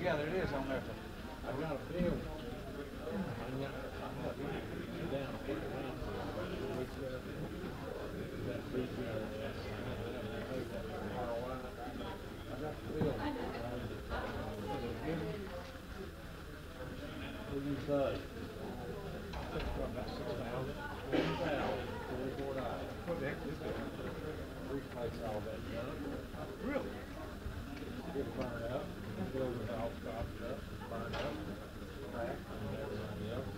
Yeah, there it is on there. I got a bill. What do you say? About 6,000. 1,000. What the heck is this? Replace all that junk. Really? Get burned up. Building all stopped up. Burned up. Cracked and everything else.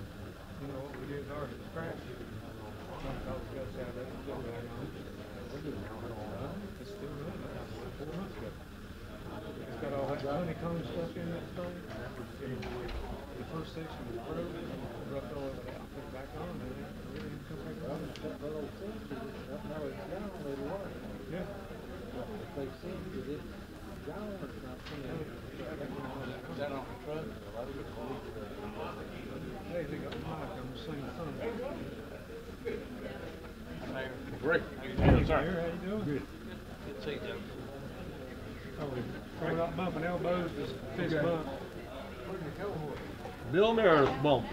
You know what we did is ours is cracked. Some folks got out of it and still back on. We're doing it all right. It's still running. That was 4 months ago. It's got all that honeycomb stuff in that thing. The first section was broken. Roughed all of it out. Put it back on. And it really didn't come back on. That little sensor, now it's down a little way. Yeah. If they sense that it's down or something. Is that on the truck? Hey, they got Mike on the same thing. Great. How you doing? Good. Good to see you, Joe. Oh, we're not bumping elbows, just fist bump. Bill Maris bump.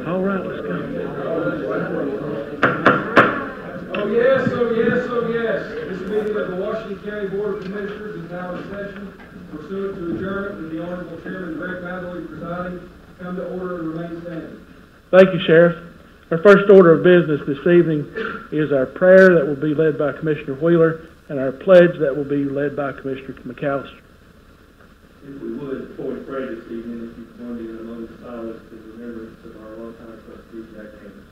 All right, let's go. Oh yes, oh yes, oh yes. This meeting of the Washington County Board of Commissioners is now in session. Pursuant to adjournment with the Honorable Chairman Greg Madeley presiding, come to order and remain standing. Thank you, Sheriff. Our first order of business this evening is our prayer that will be led by Commissioner Wheeler and our pledge that will be led by Commissioner McAllister. If we would, before we pray this evening, if you could join me in a moment of silence in remembrance of our longtime trustee, Jack Hammond.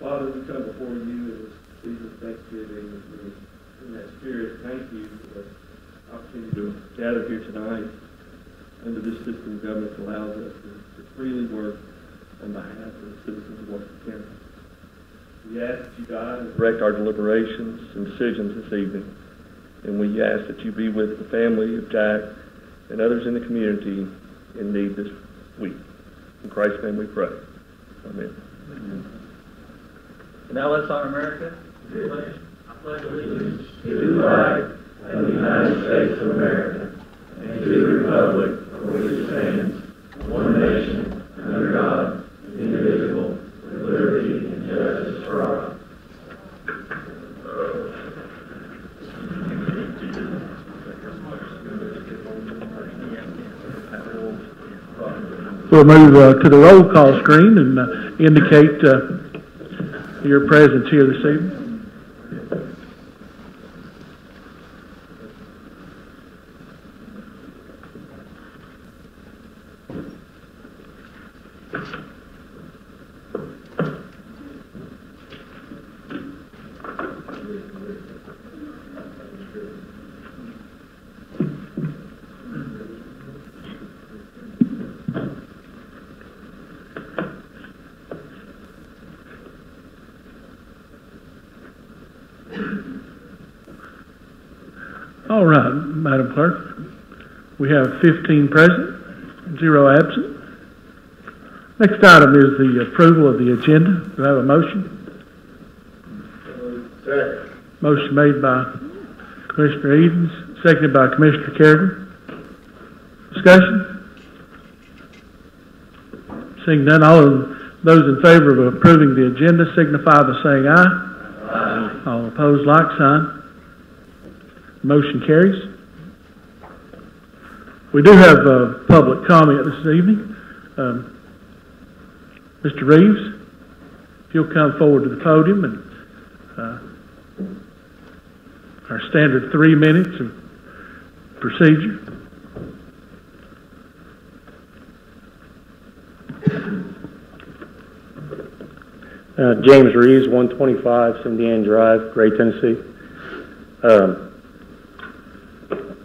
Father, we come before you in this season of Thanksgiving in that spirit. Thank you for the opportunity to gather here tonight under this system of government that allows us to freely work on behalf of the citizens of Washington County. We ask that you guide and direct our deliberations and decisions this evening. and we ask that you be with the family of Jack and others in the community in need this week. In Christ's name we pray. Amen. And now let's honor America. I pledge allegiance to the flag of the United States of America and to the republic for which it stands, one nation, under God, indivisible, with liberty and justice for all. We'll move to the roll call screen and indicate your presence here this evening. All right, Madam Clerk. We have 15 present, 0 absent. Next item is the approval of the agenda. Do I have a motion? Second. Motion made by Commissioner Edens, seconded by Commissioner Carrigan. Discussion? Seeing none, all of those in favor of approving the agenda signify by saying aye. Aye. All opposed, like sign. Motion carries. We do have public comment this evening. Mr. Reeves, if you'll come forward to the podium and our standard 3 minutes of procedure. James Reeves, 125 Cindy Drive, Gray, Tennessee.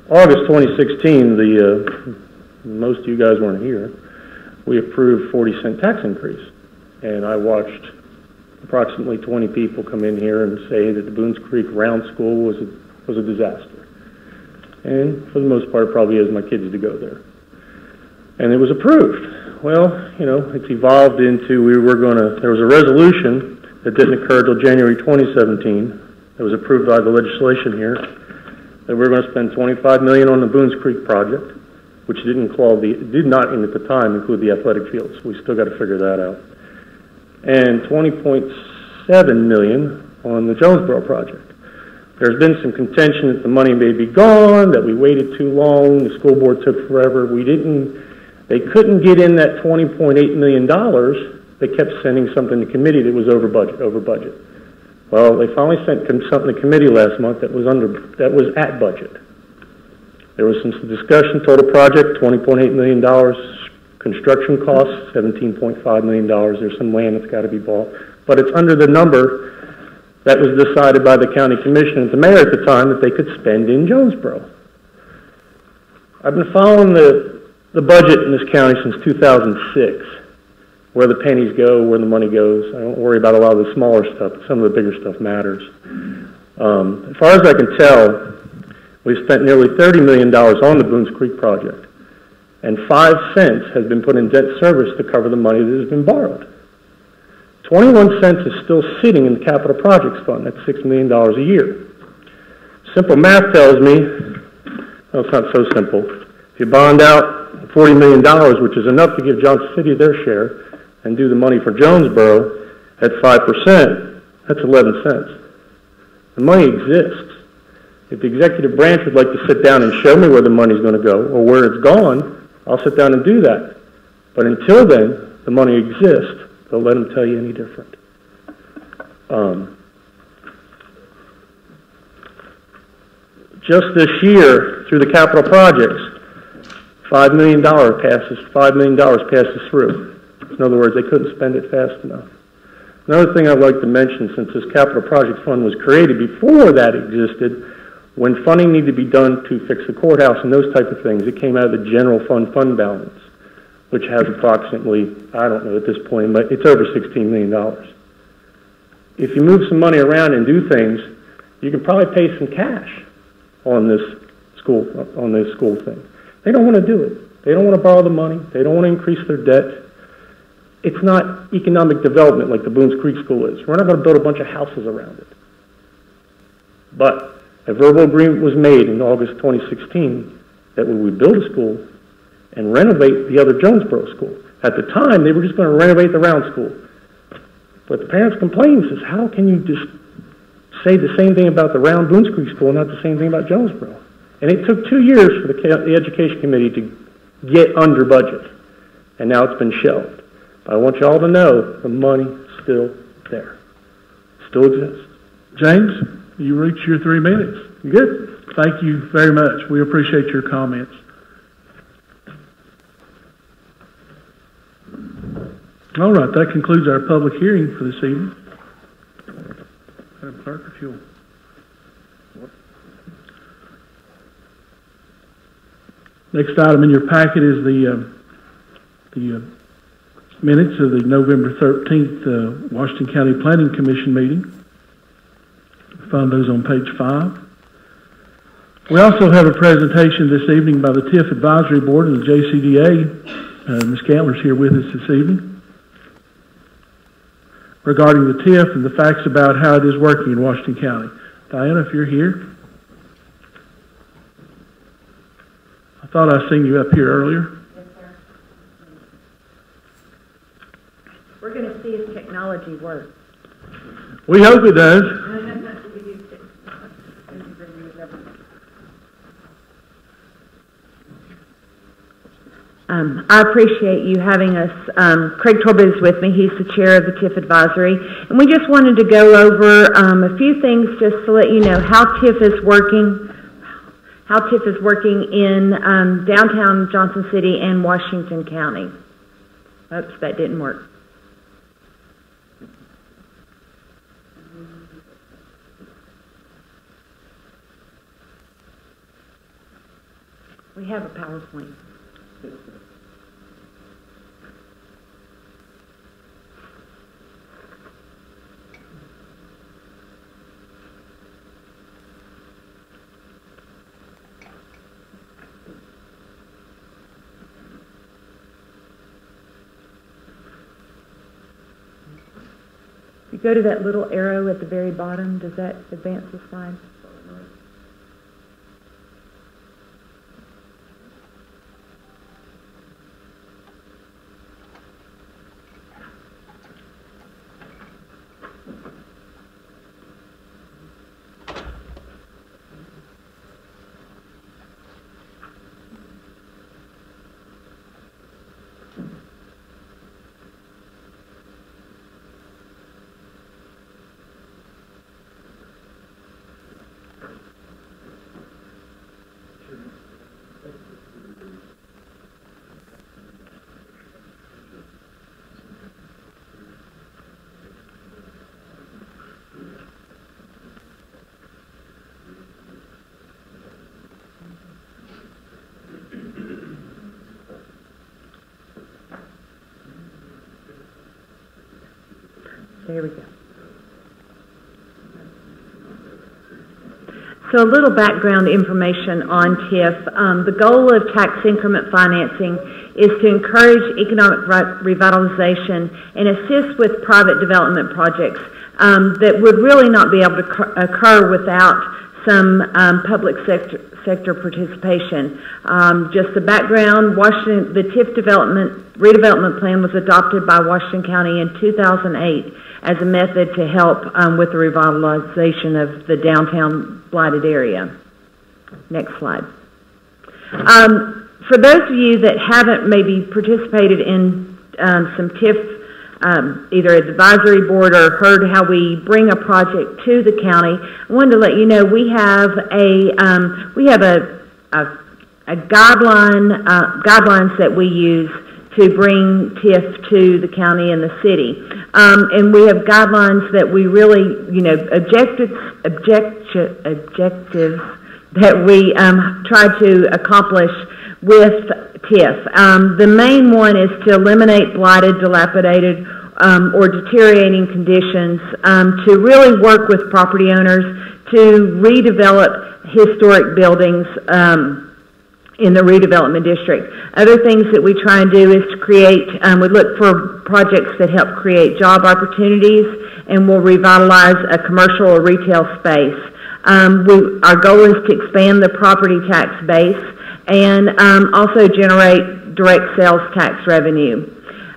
August 2016, most of you guys weren't here, we approved 40-cent tax increase. And I watched approximately 20 people come in here and say that the Boones Creek Round School was a disaster. And for the most part, it probably is. My kids to go there. And it was approved. Well, you know, it's evolved into there was a resolution that didn't occur until January 2017 that was approved by the legislation here, that we're going to spend $25 million on the Boones Creek project, which did not at the time include the athletic fields. We still got to figure that out. And $20.7 million on the Jonesboro project. There's been some contention that the money may be gone, that we waited too long, the school board took forever. They couldn't get in that $20.8 million. They kept sending something to committee that was over budget. Well, they finally sent something to committee last month that was at budget. There was some discussion, total project, $20.8 million, construction costs, $17.5 million. There's some land that's got to be bought. But it's under the number that was decided by the county commission and the mayor at the time that they could spend in Jonesboro. I've been following the budget in this county since 2006. Where the pennies go, where the money goes. I don't worry about a lot of the smaller stuff, but some of the bigger stuff matters. As far as I can tell, we've spent nearly $30 million on the Boones Creek project, and 5 cents has been put in debt service to cover the money that has been borrowed. 21 cents is still sitting in the capital projects fund. That's $6 million a year. Simple math tells me, well, it's not so simple. If you bond out $40 million, which is enough to give Johnson City their share, and do the money for Jonesboro at 5%, that's 11 cents. The money exists. If the executive branch would like to sit down and show me where the money's going to go or where it's gone, I'll sit down and do that. But until then, the money exists. Don't let them tell you any different. Just this year, through the capital projects, $5 million passes through. In other words, they couldn't spend it fast enough. Another thing I'd like to mention, since this capital project fund was created, before that existed, when funding needed to be done to fix the courthouse and those type of things, it came out of the general fund balance, which has approximately, I don't know at this point, but it's over $16 million. If you move some money around and do things, you can probably pay some cash. on this school thing. They don't want to do it. They don't want to borrow the money. They don't want to increase their debt. It's not economic development like the Boones Creek School is. We're not going to build a bunch of houses around it. But a verbal agreement was made in August 2016 that we would build a school and renovate the other Jonesboro school. At the time, they were just going to renovate the Round School. But the parents complained, says, how can you just say the same thing about the Round Boones Creek School and not the same thing about Jonesboro? And it took 2 years for the Education Committee to get under budget. And now it's been shelved. But I want you all to know the money's still there. Still exists. James, you reached your 3 minutes. You good? Thank you very much. We appreciate your comments. All right, that concludes our public hearing for this evening. Madam Clerk, if you'll. Next item in your packet is the minutes of the November 13th Washington County Planning Commission meeting. You'll find those on page 5. We also have a presentation this evening by the TIF Advisory Board and the JCDA. Ms. Cantler's here with us this evening regarding the TIF and the facts about how it is working in Washington County. Diana, if you're here. I thought I seen you up here earlier. Yes, sir. We're going to see if technology works. We hope it does. I appreciate you having us. Craig Torbett is with me. He's the chair of the TIF Advisory. And we just wanted to go over a few things just to let you know how TIF is working. How TIF is working in downtown Johnson City and Washington County. Oops, that didn't work. We have a PowerPoint. You go to that little arrow at the very bottom. Does that advance the slide? There we go. So a little background information on TIF. The goal of tax increment financing is to encourage economic revitalization and assist with private development projects that would really not be able to occur without some public sector participation. Just the background, the TIF redevelopment plan was adopted by Washington County in 2008 as a method to help with the revitalization of the downtown blighted area. Next slide. For those of you that haven't maybe participated in some TIF, either advisory board or heard how we bring a project to the county, I wanted to let you know we have a guidelines that we use to bring TIF to the county and the city. And we have guidelines that we really, objectives that we try to accomplish with TIF. The main one is to eliminate blighted, dilapidated, or deteriorating conditions, to really work with property owners to redevelop historic buildings in the redevelopment district. Other things that we try and do is to create, we look for projects that help create job opportunities, and will revitalize a commercial or retail space. Our goal is to expand the property tax base and also generate direct sales tax revenue.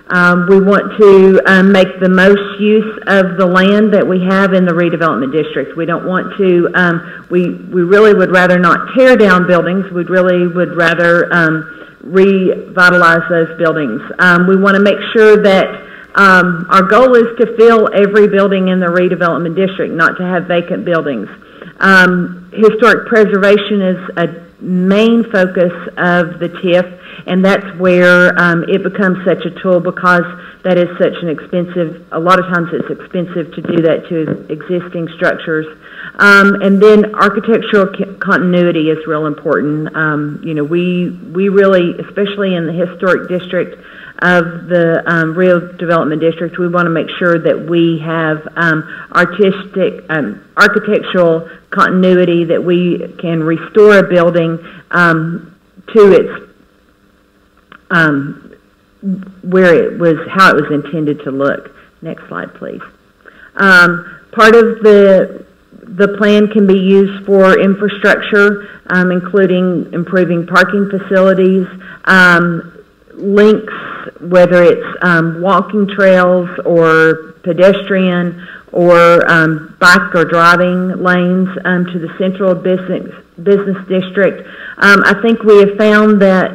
We want to make the most use of the land that we have in the redevelopment district. We don't want to, we really would rather not tear down buildings. We really would rather revitalize those buildings. We want to make sure that our goal is to fill every building in the redevelopment district, not to have vacant buildings. Historic preservation is a main focus of the TIF, and that's where it becomes such a tool, because that is such an expensive, a lot of times it's expensive to do that to existing structures. And then architectural continuity is real important. You know, we really, especially in the historic district of the redevelopment district, we want to make sure that we have architectural continuity, that we can restore a building to its where it was, how it was intended to look. Next slide, please. Part of the plan can be used for infrastructure, including improving parking facilities, links, whether it's walking trails or pedestrian or bike or driving lanes to the central business district. I think we have found that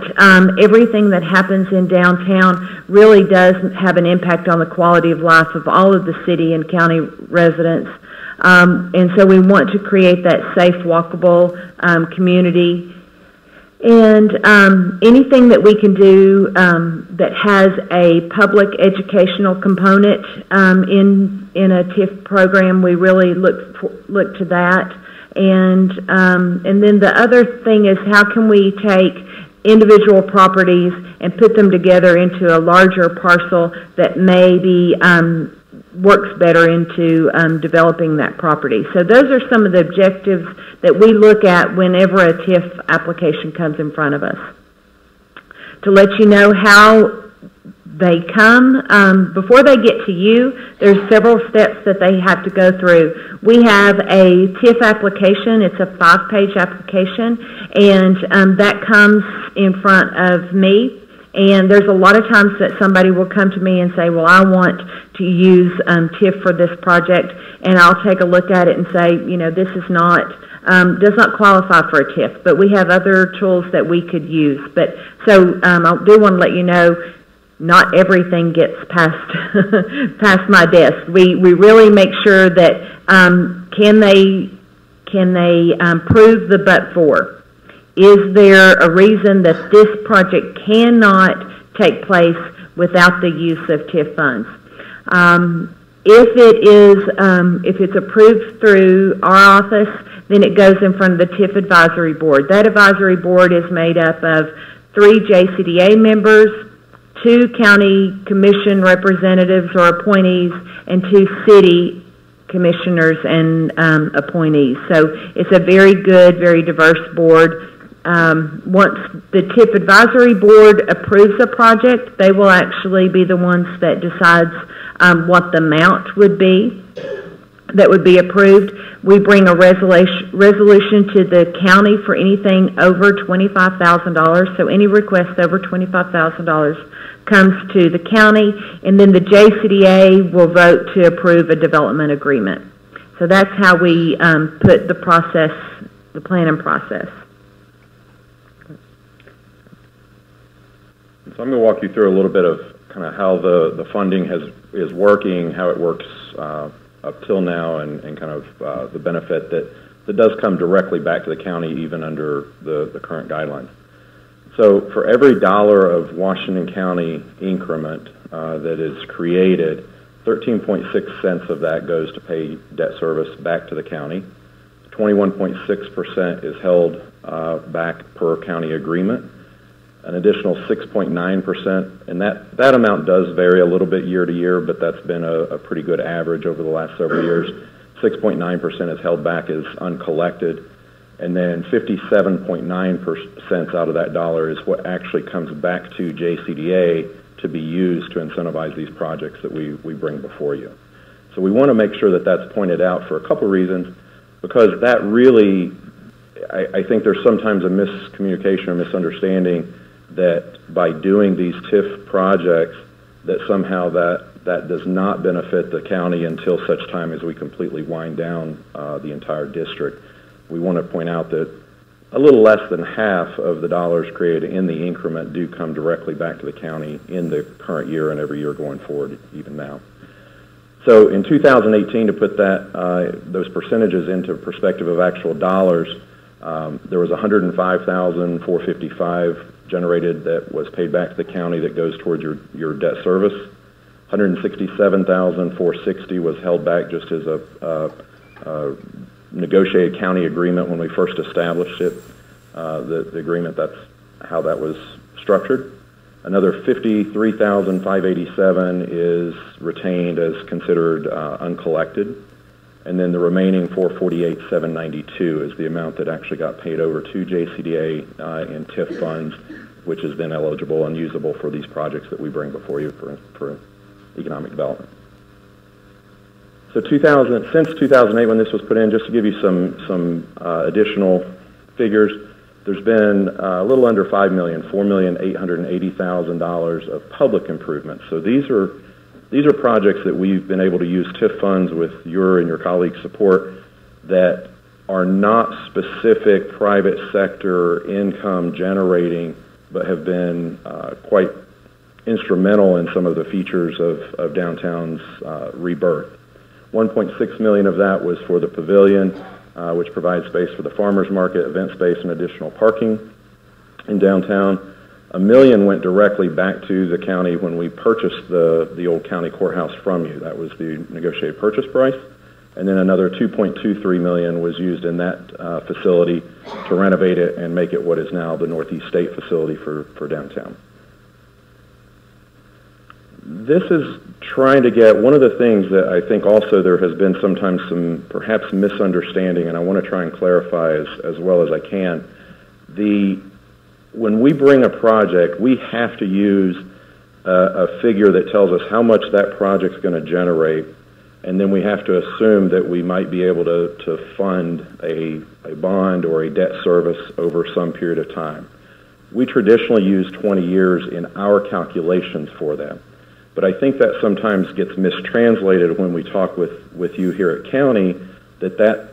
everything that happens in downtown really does have an impact on the quality of life of all of the city and county residents. And so we want to create that safe, walkable community. And anything that we can do that has a public educational component in a TIF program, we really look to that. And then the other thing is, how can we take individual properties and put them together into a larger parcel that maybe works better into developing that property. So those are some of the objectives that we look at whenever a TIF application comes in front of us. To let you know how they come, before they get to you, there's several steps that they have to go through. We have a TIF application. It's a 5-page application, and that comes in front of me. And there's a lot of times that somebody will come to me and say, well, I want to use TIF for this project, and I'll take a look at it and say, you know, this is not, does not qualify for a TIF, but we have other tools that we could use. But so I do want to let you know, not everything gets past past my desk. We really make sure that can they prove the but for? Is there a reason that this project cannot take place without the use of TIF funds? If it's approved through our office, then it goes in front of the TIF advisory board. That advisory board is made up of 3 JCDA members, 2 county commission representatives or appointees, and 2 city commissioners and appointees. So it's a very good, very diverse board. Once the TIF advisory board approves a project, they will actually be the ones that decides what the amount would be that would be approved. We bring a resolution to the county for anything over $25,000. So any request over $25,000 comes to the county, and then the JCDA will vote to approve a development agreement. So that's how we put the process, the planning process. So I'm going to walk you through a little bit of kind of how the funding is working, how it works up till now, and kind of the benefit that does come directly back to the county even under the current guidelines. So for every dollar of Washington County increment that is created, 13.6 cents of that goes to pay debt service back to the county. 21.6% is held back per county agreement. An additional 6.9%, and that amount does vary a little bit year to year, but that's been a pretty good average over the last several years. 6.9% is held back as uncollected, and then 57.9% out of that dollar is what actually comes back to JCDA to be used to incentivize these projects that we bring before you. So we want to make sure that that's pointed out for a couple reasons, because that really, I think there's sometimes a miscommunication or misunderstanding that by doing these TIF projects, that somehow that does not benefit the county until such time as we completely wind down the entire district. We want to point out that a little less than half of the dollars created in the increment do come directly back to the county in the current year and every year going forward, even now. So in 2018, to put that those percentages into perspective of actual dollars, there was $105,455 generated that was paid back to the county that goes towards your debt service. $167,460 was held back just as a negotiated county agreement when we first established it. The agreement, that's how that was structured. Another $53,587 is retained as considered uncollected. And then the remaining $448,792 is the amount that actually got paid over to JCDA in TIF funds, which is then eligible and usable for these projects that we bring before you for economic development. So since 2008, when this was put in, just to give you some additional figures, there's been a little under $5 million, $4,880,000 of public improvements. So these are projects that we've been able to use TIF funds with your and your colleagues' support that are not specific private sector income generating, but have been quite instrumental in some of the features of downtown's rebirth. 1.6 million of that was for the pavilion, which provides space for the farmers market, event space, and additional parking in downtown. $1 million went directly back to the county when we purchased the old county courthouse from you. That was the negotiated purchase price. And then another $2.23 million was used in that facility to renovate it and make it what is now the Northeast State facility for downtown. This is trying to get, one of the things that I think also there has been sometimes some perhaps misunderstanding, and I want to try and clarify as well as I can. When we bring a project, we have to use a figure that tells us how much that project's going to generate, and then we have to assume that we might be able to fund a bond or a debt service over some period of time. We traditionally use 20 years in our calculations for that. But I think that sometimes gets mistranslated when we talk with you here at county, that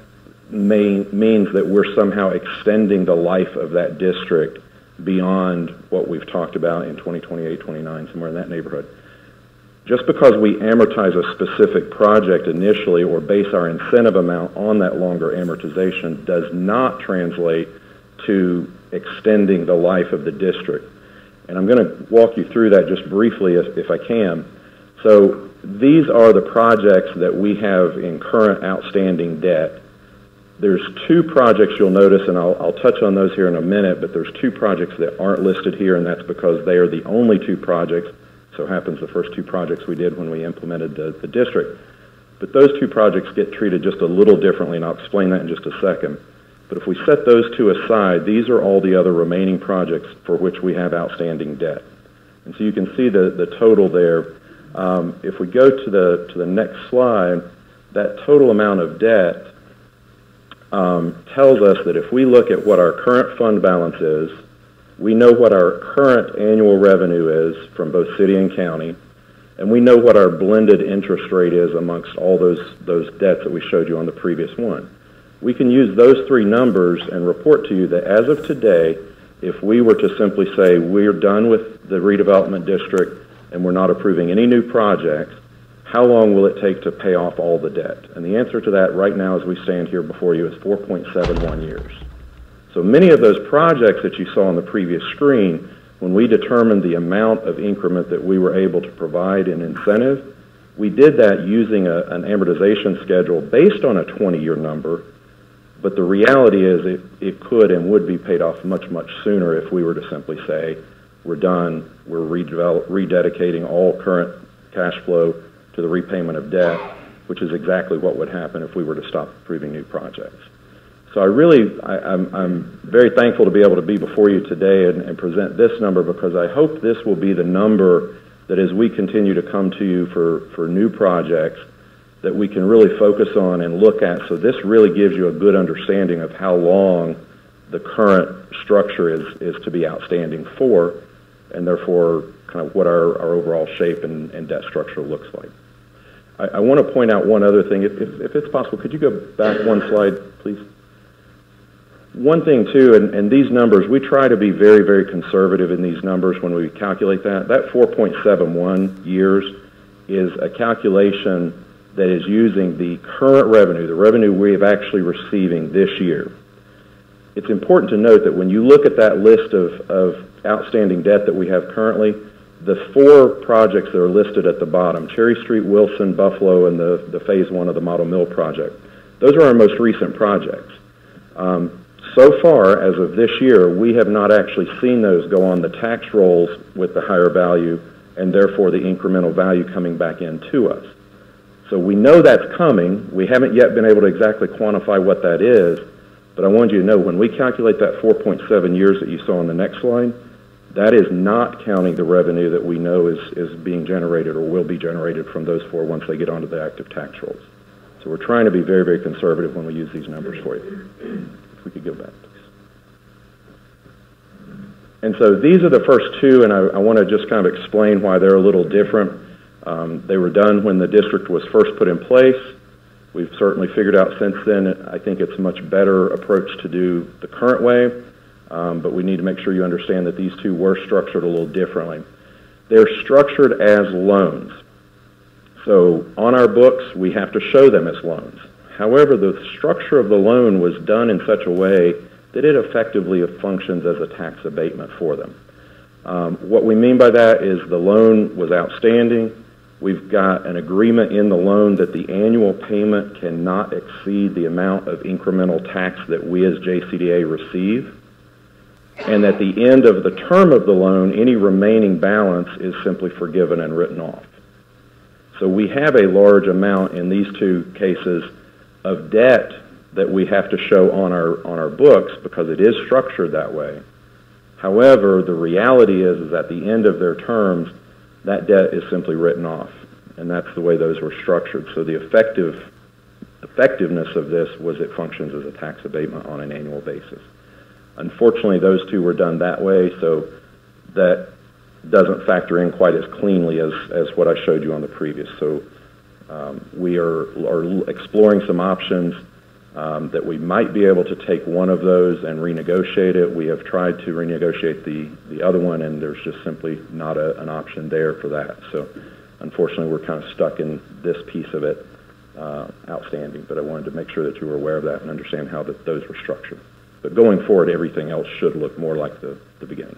means that we're somehow extending the life of that district beyond what we've talked about in 2028, 29, somewhere in that neighborhood. Just because we amortize a specific project initially or base our incentive amount on that longer amortization does not translate to extending the life of the district. And I'm going to walk you through that just briefly if I can. So these are the projects that we have in current outstanding debt. There's two projects you'll notice, and I'll touch on those here in a minute, but there's two projects that aren't listed here, and that's because they are the only two projects. So happens the first two projects we did when we implemented the district. But those two projects get treated just a little differently, and I'll explain that in just a second. But if we set those two aside, these are all the other remaining projects for which we have outstanding debt. And so you can see the total there. If we go to the next slide, that total amount of debt tells us that if we look at what our current fund balance is, we know what our current annual revenue is from both city and county, and we know what our blended interest rate is amongst all those debts that we showed you on the previous one. We can use those three numbers and report to you that as of today, if we were to simply say we're done with the redevelopment district and we're not approving any new projects, how long will it take to pay off all the debt? And the answer to that right now as we stand here before you is 4.71 years. So many of those projects that you saw on the previous screen, when we determined the amount of increment that we were able to provide in incentive, we did that using an amortization schedule based on a 20-year number. But the reality is it could and would be paid off much, much sooner if we were to simply say, we're done, we're rededicating all current cash flow to the repayment of debt, which is exactly what would happen if we were to stop approving new projects. So I'm very thankful to be able to be before you today and present this number, because I hope this will be the number that as we continue to come to you for new projects, that we can really focus on and look at. So this really gives you a good understanding of how long the current structure is to be outstanding for, and therefore kind of what our overall shape and debt structure looks like. I want to point out one other thing. If it's possible, could you go back one slide, please? One thing, too, and these numbers, we try to be very, very conservative in these numbers when we calculate that. That 4.71 years is a calculation that is using the current revenue, the revenue we have actually receiving this year. It's important to note that when you look at that list of outstanding debt that we have currently, the 4 projects that are listed at the bottom, Cherry Street, Wilson, Buffalo, and the Phase 1 of the Model Mill project, those are our most recent projects. So far, as of this year, we have not actually seen those go on the tax rolls with the higher value, and therefore the incremental value coming back into us. So we know that's coming. We haven't yet been able to exactly quantify what that is, but I wanted you to know when we calculate that 4.7 years that you saw on the next slide, that is not counting the revenue that we know is being generated or will be generated from those 4 once they get onto the active tax rolls. So we're trying to be very, very conservative when we use these numbers for you. If we could go back, please. And so these are the first 2, and I want to just kind of explain why they're a little different. They were done when the district was first put in place. We've certainly figured out since then, I think it's a much better approach to do the current way, but we need to make sure you understand that these 2 were structured a little differently. They're structured as loans. So on our books, we have to show them as loans. However, the structure of the loan was done in such a way that it effectively functions as a tax abatement for them. What we mean by that is the loan was outstanding. We've got an agreement in the loan that the annual payment cannot exceed the amount of incremental tax that we as JCDA receive. And at the end of the term of the loan, any remaining balance is simply forgiven and written off. So we have a large amount in these 2 cases of debt that we have to show on our books because it is structured that way. However, the reality is at the end of their terms, that debt is simply written off, and that's the way those were structured. So the effectiveness of this was it functions as a tax abatement on an annual basis. Unfortunately, those 2 were done that way, so that doesn't factor in quite as cleanly as what I showed you on the previous. So we are exploring some options that we might be able to take one of those and renegotiate it. We have tried to renegotiate the other one, and there's just simply not an option there for that. So unfortunately, we're kind of stuck in this piece of it outstanding, but I wanted to make sure that you were aware of that and understand how those were structured. But going forward, everything else should look more like the beginning.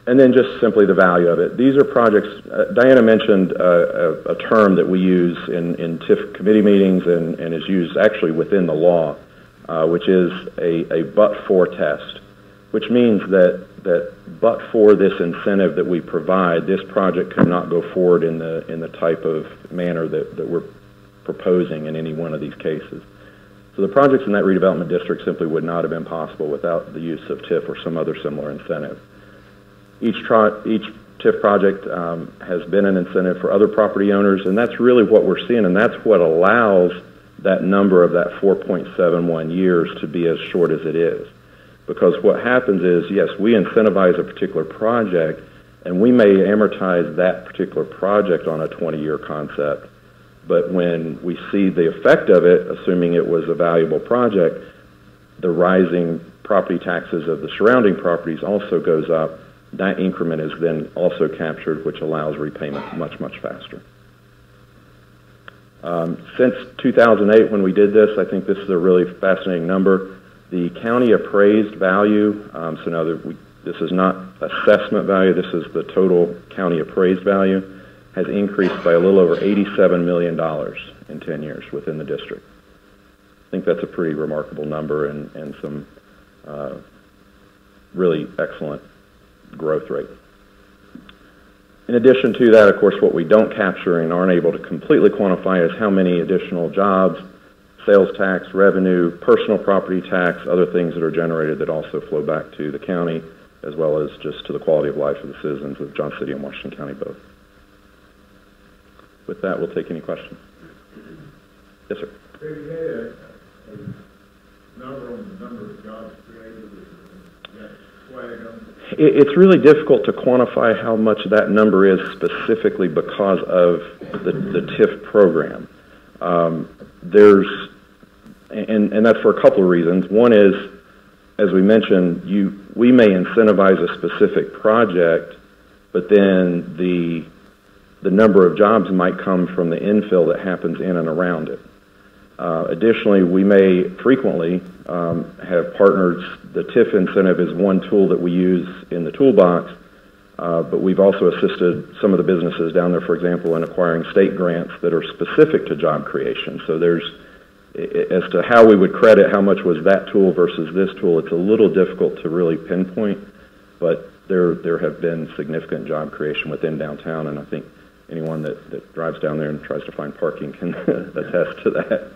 And then just simply the value of it. These are projects, Diana mentioned a term that we use in TIF committee meetings and is used actually within the law, which is a but-for test, which means that but for this incentive that we provide, this project could not go forward in the type of manner that we're proposing in any one of these cases. So the projects in that redevelopment district simply would not have been possible without the use of TIF or some other similar incentive. Each TIF project has been an incentive for other property owners, and that's really what we're seeing, and that's what allows that number of that 4.71 years to be as short as it is. Because what happens is, yes, we incentivize a particular project, and we may amortize that particular project on a 20-year concept, but when we see the effect of it, assuming it was a valuable project, the rising property taxes of the surrounding properties also goes up. That increment is then also captured, which allows repayment much, much faster. Since 2008, when we did this, I think this is a really fascinating number. The county appraised value, so now this is not assessment value, this is the total county appraised value, has increased by a little over $87 million in 10 years within the district. I think that's a pretty remarkable number and some really excellent growth rate. In addition to that, of course, what we don't capture and aren't able to completely quantify is how many additional jobs, sales tax, revenue, personal property tax, other things that are generated that also flow back to the county, as well as just to the quality of life of the citizens of Johnson City and Washington County both. With that, we'll take any questions. Yes, sir. Have you had a number on the number of jobs created with that flag on it? It's really difficult to quantify how much that number is specifically because of the TIF program. And that's for a couple of reasons. One is, as we mentioned, we may incentivize a specific project, but then the number of jobs might come from the infill that happens in and around it. Additionally, we may frequently have partners. The TIF incentive is one tool that we use in the toolbox, but we've also assisted some of the businesses down there, for example, in acquiring state grants that are specific to job creation. So as to how we would credit how much was that tool versus this tool, it's a little difficult to really pinpoint, but there have been significant job creation within downtown, and I think anyone that drives down there and tries to find parking can attest to that.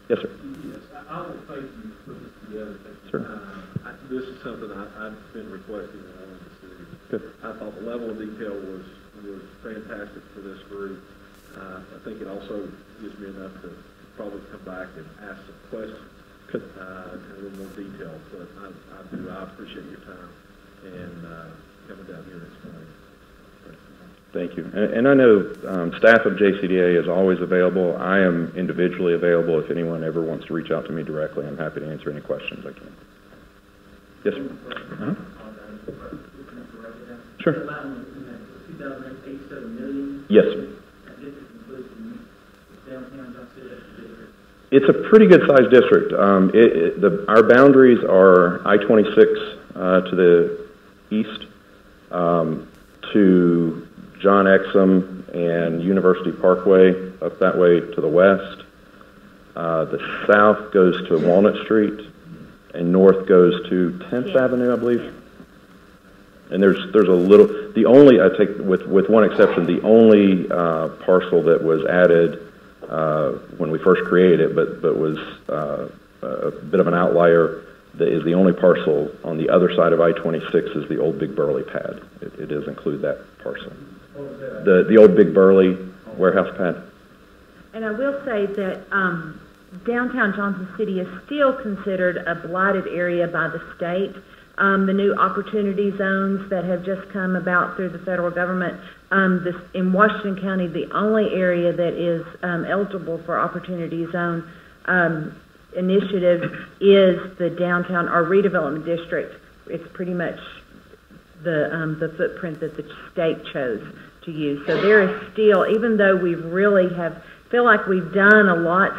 Yes, sir. Yes, I will thank you for this together. Sure. This is something I've been requesting in all of the city. Good. I thought the level of detail was fantastic for this group. I think it also gives me enough to probably come back and ask some questions. Good. In a little more detail, but I appreciate your time and coming down here and explaining. Thank you. And I know staff of JCDA is always available. I am individually available. If anyone ever wants to reach out to me directly, I'm happy to answer any questions I can. Yes, sir. Uh-huh. Sure. 2087 million. Yes, sir. That district includes downtown Johnson City district. It's a pretty good-sized district. Our boundaries are I-26 to the east, to John Exum and University Parkway up that way to the west. The south goes to Walnut Street, and north goes to 10th Avenue, I believe. And there's a little, the only, I take, with one exception, the only parcel that was added when we first created it, but was a bit of an outlier, that is the only parcel on the other side of I-26 is the old Big Burley pad. It does include that parcel. The old Big Burley warehouse pad. And I will say that downtown Johnson City is still considered a blighted area by the state. The new opportunity zones that have just come about through the federal government, in Washington County, the only area that is eligible for opportunity zone initiative is the downtown or redevelopment district. It's pretty much the footprint that the state chose to use. So there is still, even though we really feel like we've done a lot,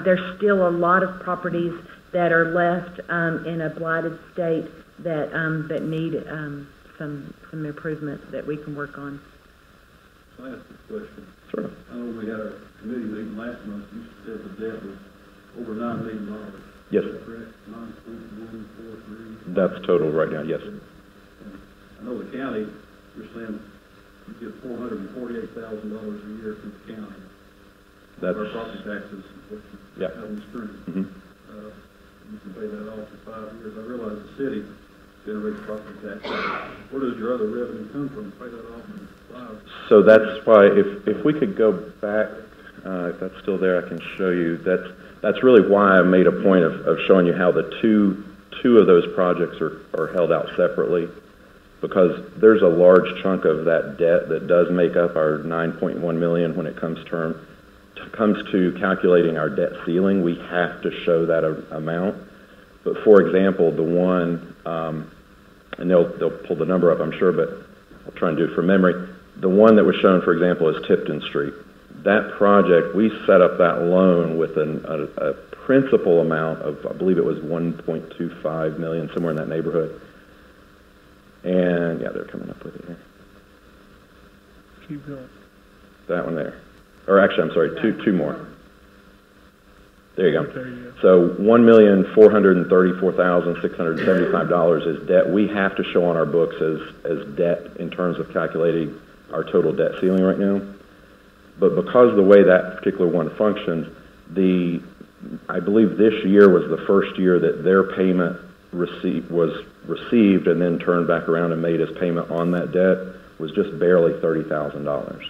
there's still a lot of properties that are left in a blighted state that need some improvement that we can work on. So I asked a question. Sure. I know we had a committee meeting last month. You said the debt was over $9 million. Yes. Is that correct? 9.143. That's total right now, yes. I know the county, you're saying you get $448,000 a year from the county. That's our property taxes, which yeah. Out on the screen. Mm-hmm. You can pay that off for 5 years. I realize the city generates property taxes. Where does your other revenue come from? Pay that off in 5. So that's why, if we could go back, if that's still there, I can show you. That's really why I made a point of showing you how the two of those projects are held out separately, because there's a large chunk of that debt that does make up our $9.1 million when it comes to calculating our debt ceiling. We have to show that amount. But for example, the one, and they'll pull the number up, I'm sure, but I'll try and do it from memory. The one that was shown, for example, is Tipton Street. That project, we set up that loan with a principal amount of, I believe it was $1.25 million, somewhere in that neighborhood. And yeah, they're coming up with it here. Keep going. That one there. Or actually, I'm sorry, two more. There you There you go. So $1,434,675 is debt we have to show on our books as debt in terms of calculating our total debt ceiling right now. But because of the way that particular one functions, I believe this year was the first year that their payment was received and then turned back around and made as payment on that debt was just barely $30,000.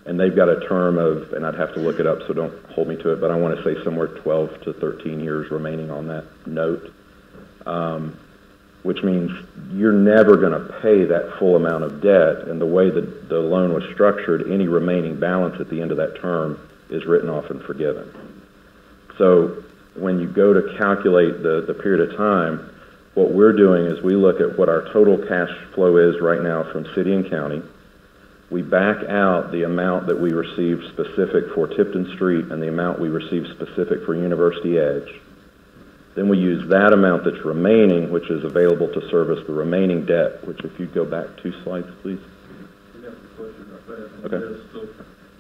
And they've got a term of, and I'd have to look it up, so don't hold me to it, but I want to say somewhere 12 to 13 years remaining on that note, which means you're never going to pay that full amount of debt. And the way the loan was structured, any remaining balance at the end of that term is written off and forgiven. So when you go to calculate the period of time, what we're doing is we look at what our total cash flow is right now from city and county. We back out the amount that we received specific for Tipton Street and the amount we received specific for University Edge. Then we use that amount that's remaining, which is available to service the remaining debt, which if you go back 2 slides, please. We have a question about that. Okay. So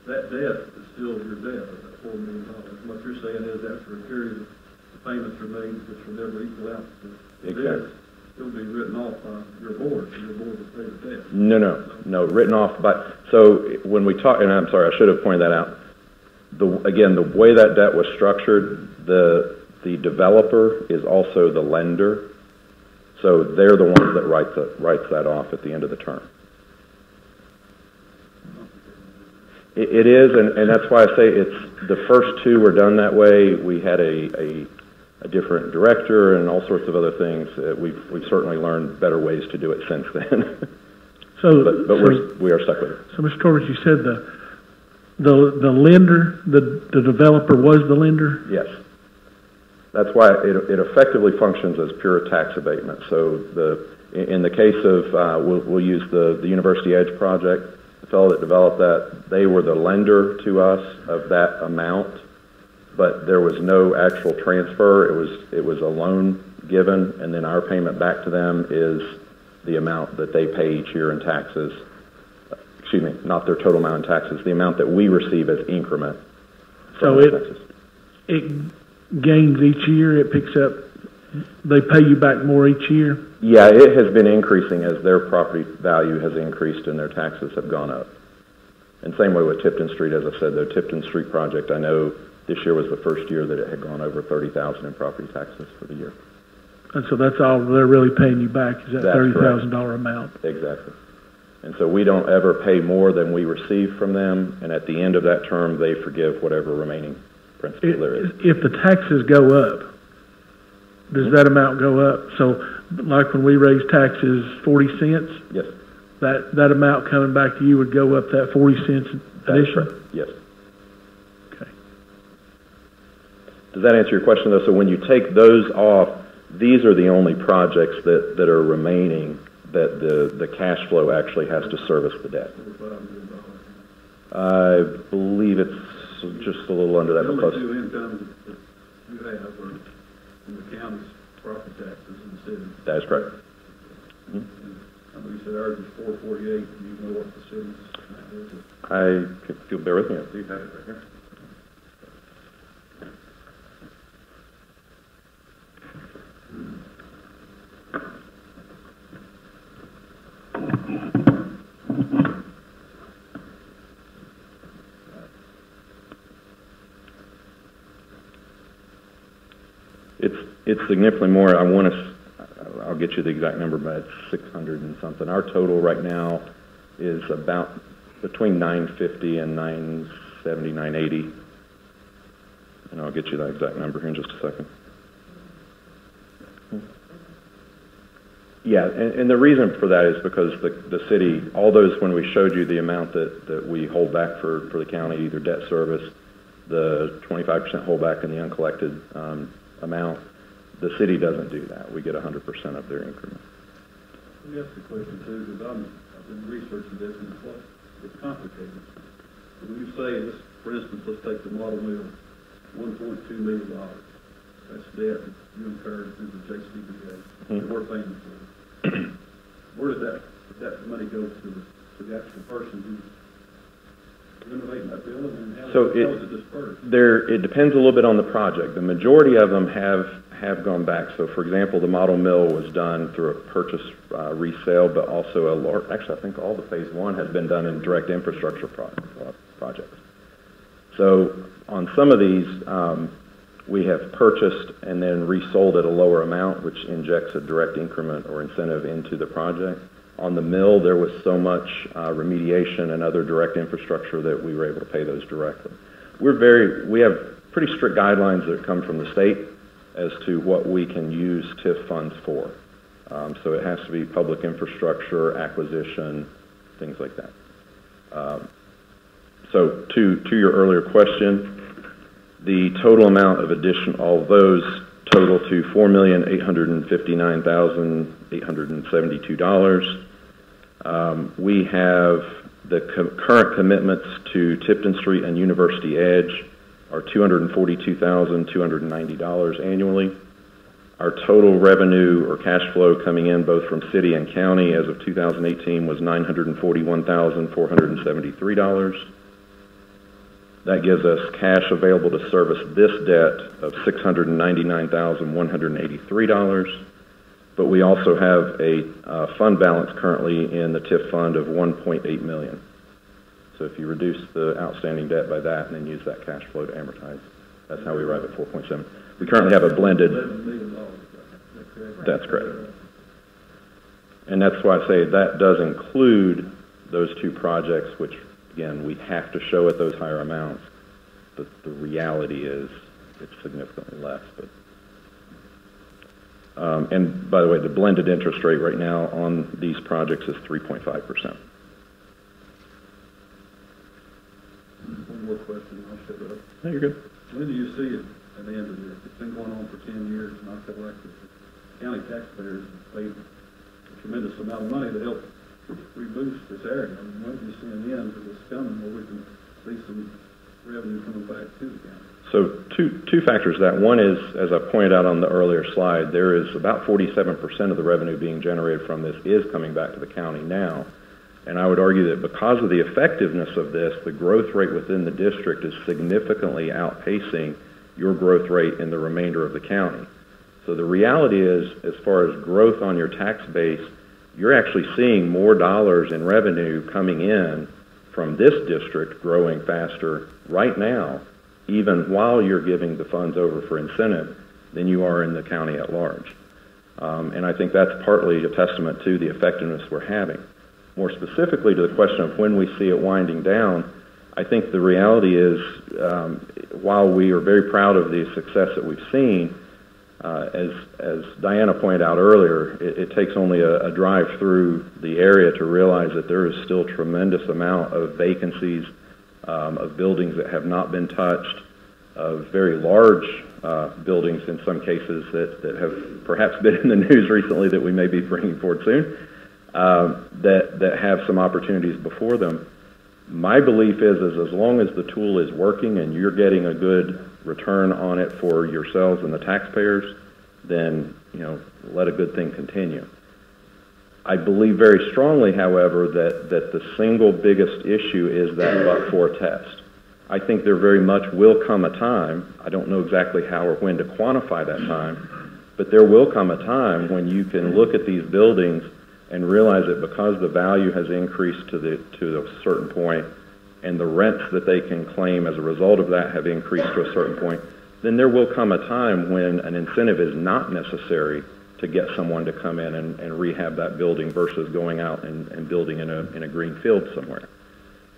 that debt is still your debt, that $4 million. What you're saying is after a period of payments are made, which will never equal out the debt, it'll be written off by your board, and your board will pay the debt. No, written off by, so when we talk, and I'm sorry, I should have pointed that out. Again, the way that debt was structured, the developer is also the lender, so they're the ones that writes that off at the end of the term. It is, and that's why I say it's, the first 2 were done that way. We had a different director and all sorts of other things. We've certainly learned better ways to do it since then. but we are stuck with it. So, Mr. Torres, you said the lender, the developer was the lender? Yes. That's why it effectively functions as pure tax abatement. So in the case of, we'll use the University Edge project, the fellow that developed that, they were the lender to us of that amount, but there was no actual transfer. It was a loan given, and then our payment back to them is the amount that they pay each year in taxes. Excuse me, not their total amount in taxes, the amount that we receive as increment. So it gains each year, it picks up, they pay you back more each year? Yeah, it has been increasing as their property value has increased and their taxes have gone up. And same way with Tipton Street, as I said, the Tipton Street project, I know this year was the first year that it had gone over $30,000 in property taxes for the year. And so that's all they're really paying you back, is that $30,000 amount? Exactly. And so we don't ever pay more than we receive from them, and at the end of that term, they forgive whatever remaining principal there is. If the taxes go up, does that amount go up? So, like when we raise taxes 40 cents? Yes. That amount coming back to you would go up that 40 cents addition? Yes. Okay. Does that answer your question, though? So when you take those off, these are the only projects that are remaining that the cash flow actually has to service the debt. I believe it's just a little under that. The only 2 incomes that you have are from the county's property taxes in the city. That is correct. And I know you said ours is 448. Do you know what the city's is? If you'll bear with me, I do have it right here. It's significantly more. I'll get you the exact number, but it's 600 and something. Our total right now is about between 950 and 970, 980. And I'll get you that exact number here in just a second. Yeah, and the reason for that is because the city, all those, when we showed you the amount that we hold back for the county, either debt service, the 25% holdback and the uncollected amount, the city doesn't do that. We get 100% of their increment. Let me ask a question too, because I've been researching this and it's complicated. When you say this, for instance, let's take the model mill, $1.2 million. That's debt that you incurred through the JCBA. And we're paying for it. Where did that money go to the actual person who's renovating that building, and how So it depends a little bit on the project. The majority of them have gone back. So, for example, the model mill was done through a purchase resale, but also actually, I think all the phase one has been done in direct infrastructure projects. So, on some of these, we have purchased and then resold at a lower amount, which injects a direct increment or incentive into the project. On the mill, there was so much remediation and other direct infrastructure that we were able to pay those directly. We have pretty strict guidelines that come from the state as to what we can use TIF funds for. So it has to be public infrastructure, acquisition, things like that. So to your earlier question, the total amount of all of those total to $4,859,872. We have the current commitments to Tipton Street and University Edge are $242,290 annually. Our total revenue or cash flow coming in both from city and county as of 2018 was $941,473. That gives us cash available to service this debt of $699,183. But we also have a fund balance currently in the TIF fund of $1.8 million. So if you reduce the outstanding debt by that and then use that cash flow to amortize, that's how we arrive at 4.7. We currently have a blended. $11 million. That's correct. And that's why I say that does include those two projects, which again we have to show at those higher amounts. But the reality is it's significantly less. But and by the way, the blended interest rate right now on these projects is 3.5%. One more question, I'll shut up. No, you're good. When do you see it at the end of this? It's been going on for 10 years, and I feel like the county taxpayers paid a tremendous amount of money to help reboost this area. I mean, when do you see an end to this coming where we can see some revenue coming back to the county? So two factors to that. One is, as I pointed out on the earlier slide, there is about 47% of the revenue being generated from this is coming back to the county now. And I would argue that because of the effectiveness of this, the growth rate within the district is significantly outpacing your growth rate in the remainder of the county. So the reality is, as far as growth on your tax base, you're actually seeing more dollars in revenue coming in from this district growing faster right now, even while you're giving the funds over for incentive, than you are in the county at large. And I think that's partly a testament to the effectiveness we're having. More specifically to the question of when we see it winding down, I think the reality is, while we are very proud of the success that we've seen, as Diana pointed out earlier, it takes only a drive through the area to realize that there is still a tremendous amount of vacancies, of buildings that have not been touched, of very large buildings in some cases that have perhaps been in the news recently that we may be bringing forward soon, that have some opportunities before them. My belief is as long as the tool is working and you're getting a good return on it for yourselves and the taxpayers, then let a good thing continue. I believe very strongly, however, that the single biggest issue is that but-for test. I think there very much will come a time, I don't know exactly how or when to quantify that time, but there will come a time when you can look at these buildings and realize that because the value has increased to a certain point and the rents that they can claim as a result of that have increased to a certain point, then there will come a time when an incentive is not necessary to get someone to come in and rehab that building versus going out and building in a green field somewhere.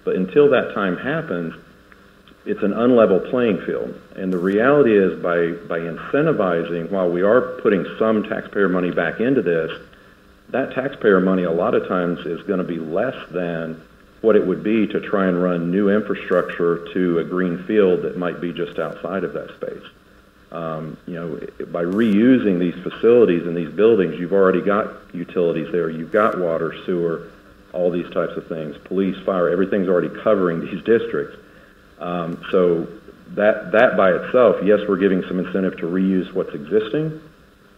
But until that time happens, it's an unlevel playing field. And the reality is by incentivizing, while we are putting some taxpayer money back into this, that taxpayer money a lot of times is going to be less than what it would be to try and run new infrastructure to a green field that might be just outside of that space. By reusing these facilities and these buildings, you've already got utilities there, you've got water, sewer, all these types of things, police, fire, everything's already covering these districts. So that by itself, yes, we're giving some incentive to reuse what's existing,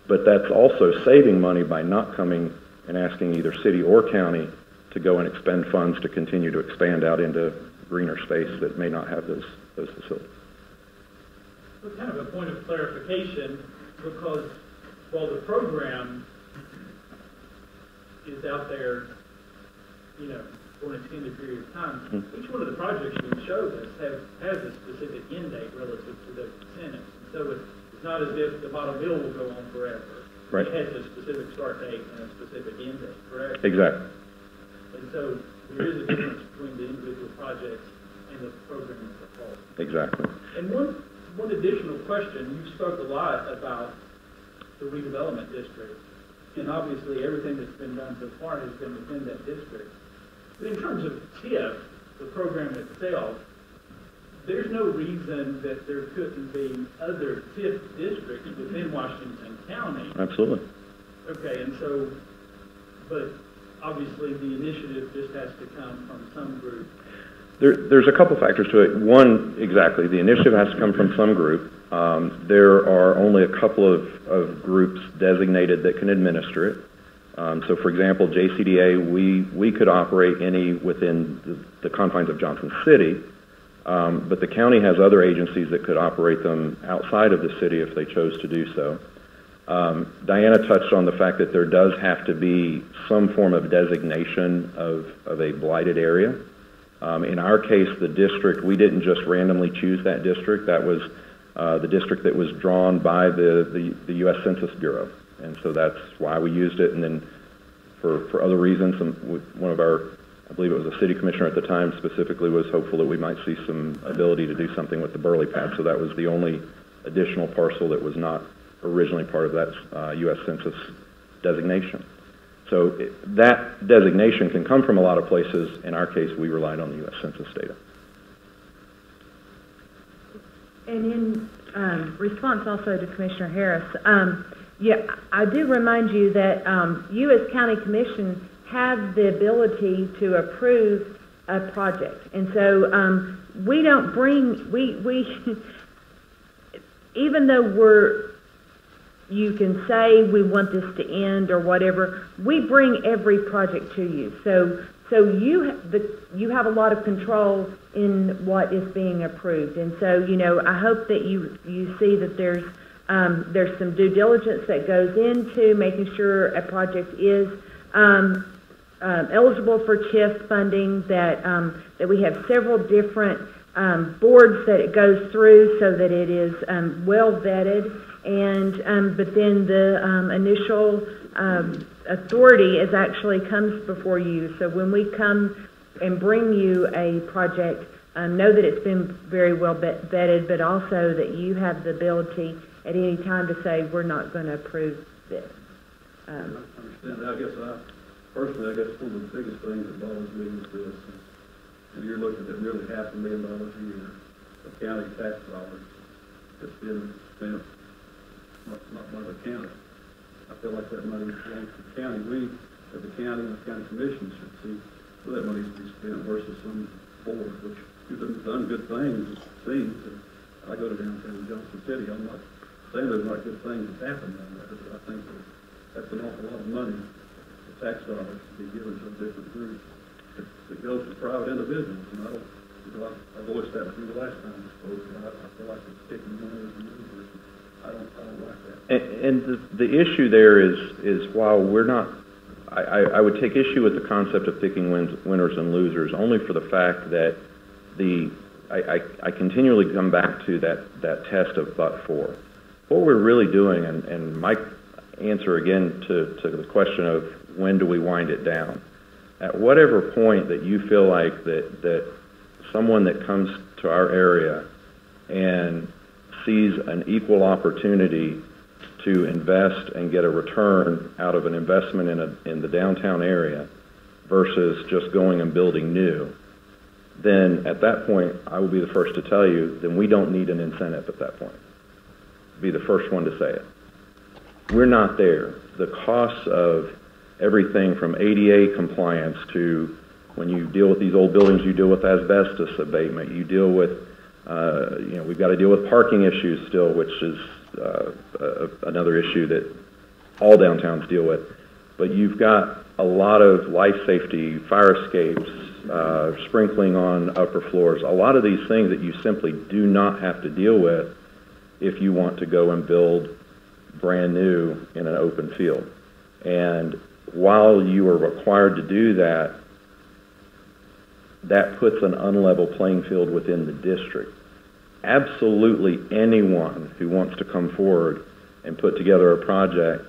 but that's also saving money by not coming and asking either city or county to go and expend funds to continue to expand out into greener space that may not have those facilities. So kind of a point of clarification, because while the program is out there, you know, for an extended period of time, each one of the projects you showed us has a specific end date relative to those incentives. So it's not as if the bottom bill will go on forever. Right. It has a specific start date and a specific end date, correct? Exactly. And so there is a difference between the individual projects and the program as a whole. Exactly. And one additional question, you spoke a lot about the redevelopment district, and obviously everything that's been done so far has been within that district. But in terms of TIF, the program itself, there's no reason that there couldn't be other TIF districts within Washington County. Absolutely. Okay, and so, but obviously the initiative just has to come from some group. There's a couple factors to it. One, exactly, the initiative has to come from some group. There are only a couple of groups designated that can administer it. So, for example, JCDA, we could operate any within the confines of Johnson City, but the county has other agencies that could operate them outside of the city if they chose to do so. Diana touched on the fact that there does have to be some form of designation of a blighted area. In our case, the district, we didn't just randomly choose that district. That was the district that was drawn by the U.S. Census Bureau. And so that's why we used it. And then for other reasons, one of our, I believe it was a city commissioner at the time, specifically was hopeful that we might see some ability to do something with the Burley pad. So that was the only additional parcel that was not originally part of that U.S. Census designation. So that designation can come from a lot of places. In our case, we relied on the U.S. Census data. And in response also to Commissioner Harris, yeah, I do remind you that you as County Commission have the ability to approve a project. And so we don't bring, even though you can say we want this to end or whatever, we bring every project to you. So you have a lot of control in what is being approved. And so, you know, I hope that you see that there's some due diligence that goes into making sure a project is eligible for TIF funding, that we have several different boards that it goes through so that it is well vetted. And but then the initial authority actually comes before you. So when we come and bring you a project, know that it's been very well vetted, but also that you have the ability at any time to say we're not going to approve this. I understand that. Personally, I guess one of the biggest things that bothers me is this. And you're looking at nearly $500,000 a year of county tax dollars that's been spent not by the county. I feel like that money belongs to the county. We, as the county and the county commission, should see where that money is to be spent versus some board, which you've done good things, it seems. And I go to downtown Johnson City. I'm not saying there's not good things that happen down there, but I think that's an awful lot of money, the tax dollars, to be given to a different group that goes to private individuals. And I voiced that with you the last time I spoke. I feel like it's taking money from movers. I don't like that. And the issue there is while we're not, I would take issue with the concept of picking winners and losers only for the fact that I continually come back to that test of but-for. What we're really doing, and my answer again to the question of when do we wind it down, at whatever point that you feel like that someone that comes to our area and sees an equal opportunity to invest and get a return out of an investment in the downtown area versus just going and building new, then at that point, I will be the first to tell you, then we don't need an incentive at that point. Be the first one to say it. We're not there. The costs of everything from ADA compliance to when you deal with these old buildings, you deal with asbestos abatement, you deal with we've got to deal with parking issues still, which is another issue that all downtowns deal with. But you've got a lot of life safety, fire escapes, sprinkling on upper floors, a lot of these things that you simply do not have to deal with if you want to go and build brand new in an open field. And while you are required to do that, that puts an unlevel playing field within the district. Absolutely anyone who wants to come forward and put together a project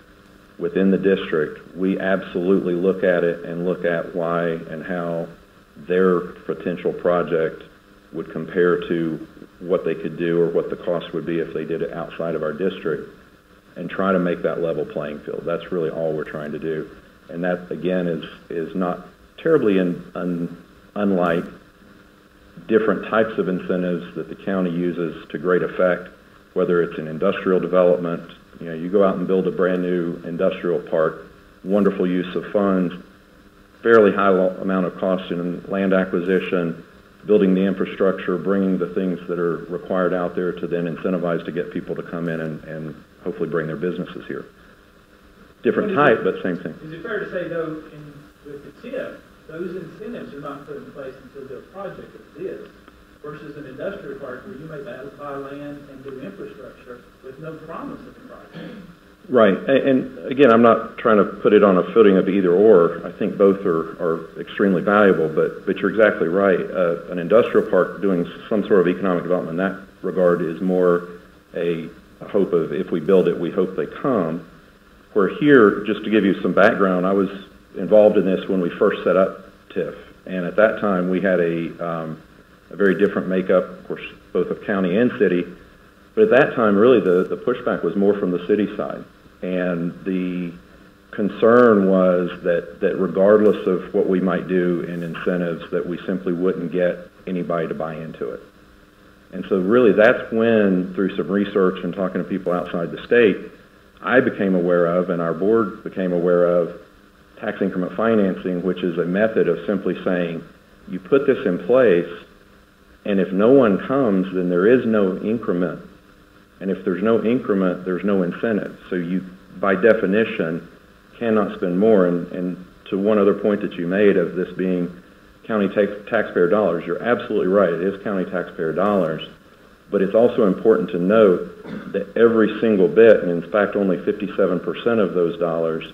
within the district, we absolutely look at it and look at why and how their potential project would compare to what they could do or what the cost would be if they did it outside of our district, and try to make that level playing field. That's really all we're trying to do. And that, again, is not terribly unlike different types of incentives that the county uses to great effect, whether it's an industrial development. You know, you go out and build a brand new industrial park, wonderful use of funds, fairly high amount of cost in land acquisition, building the infrastructure, bringing the things that are required out there to then incentivize to get people to come in and hopefully bring their businesses here. Different type, but same thing. Is it fair to say, though, with the TIF, those incentives are not put in place until the project exists, versus an industrial park where you may buy land and do infrastructure with no promise of the project? Right, and again, I'm not trying to put it on a footing of either or. I think both are extremely valuable, but you're exactly right. An industrial park doing some sort of economic development in that regard is more a hope of, if we build it, we hope they come. Where here, just to give you some background, I was involved in this when we first set up TIF, and at that time we had a very different makeup, of course, both of county and city. But at that time, really, the pushback was more from the city side. And the concern was that regardless of what we might do in incentives, that we simply wouldn't get anybody to buy into it. And so really that's when, through some research and talking to people outside the state, I became aware of, and our board became aware of, tax increment financing, which is a method of simply saying, you put this in place, and if no one comes, then there is no increment. And if there's no increment, there's no incentive. So you, by definition, cannot spend more. And to one other point that you made of this being county taxpayer dollars, you're absolutely right. It is county taxpayer dollars. But it's also important to note that every single bit, and in fact only 57% of those dollars,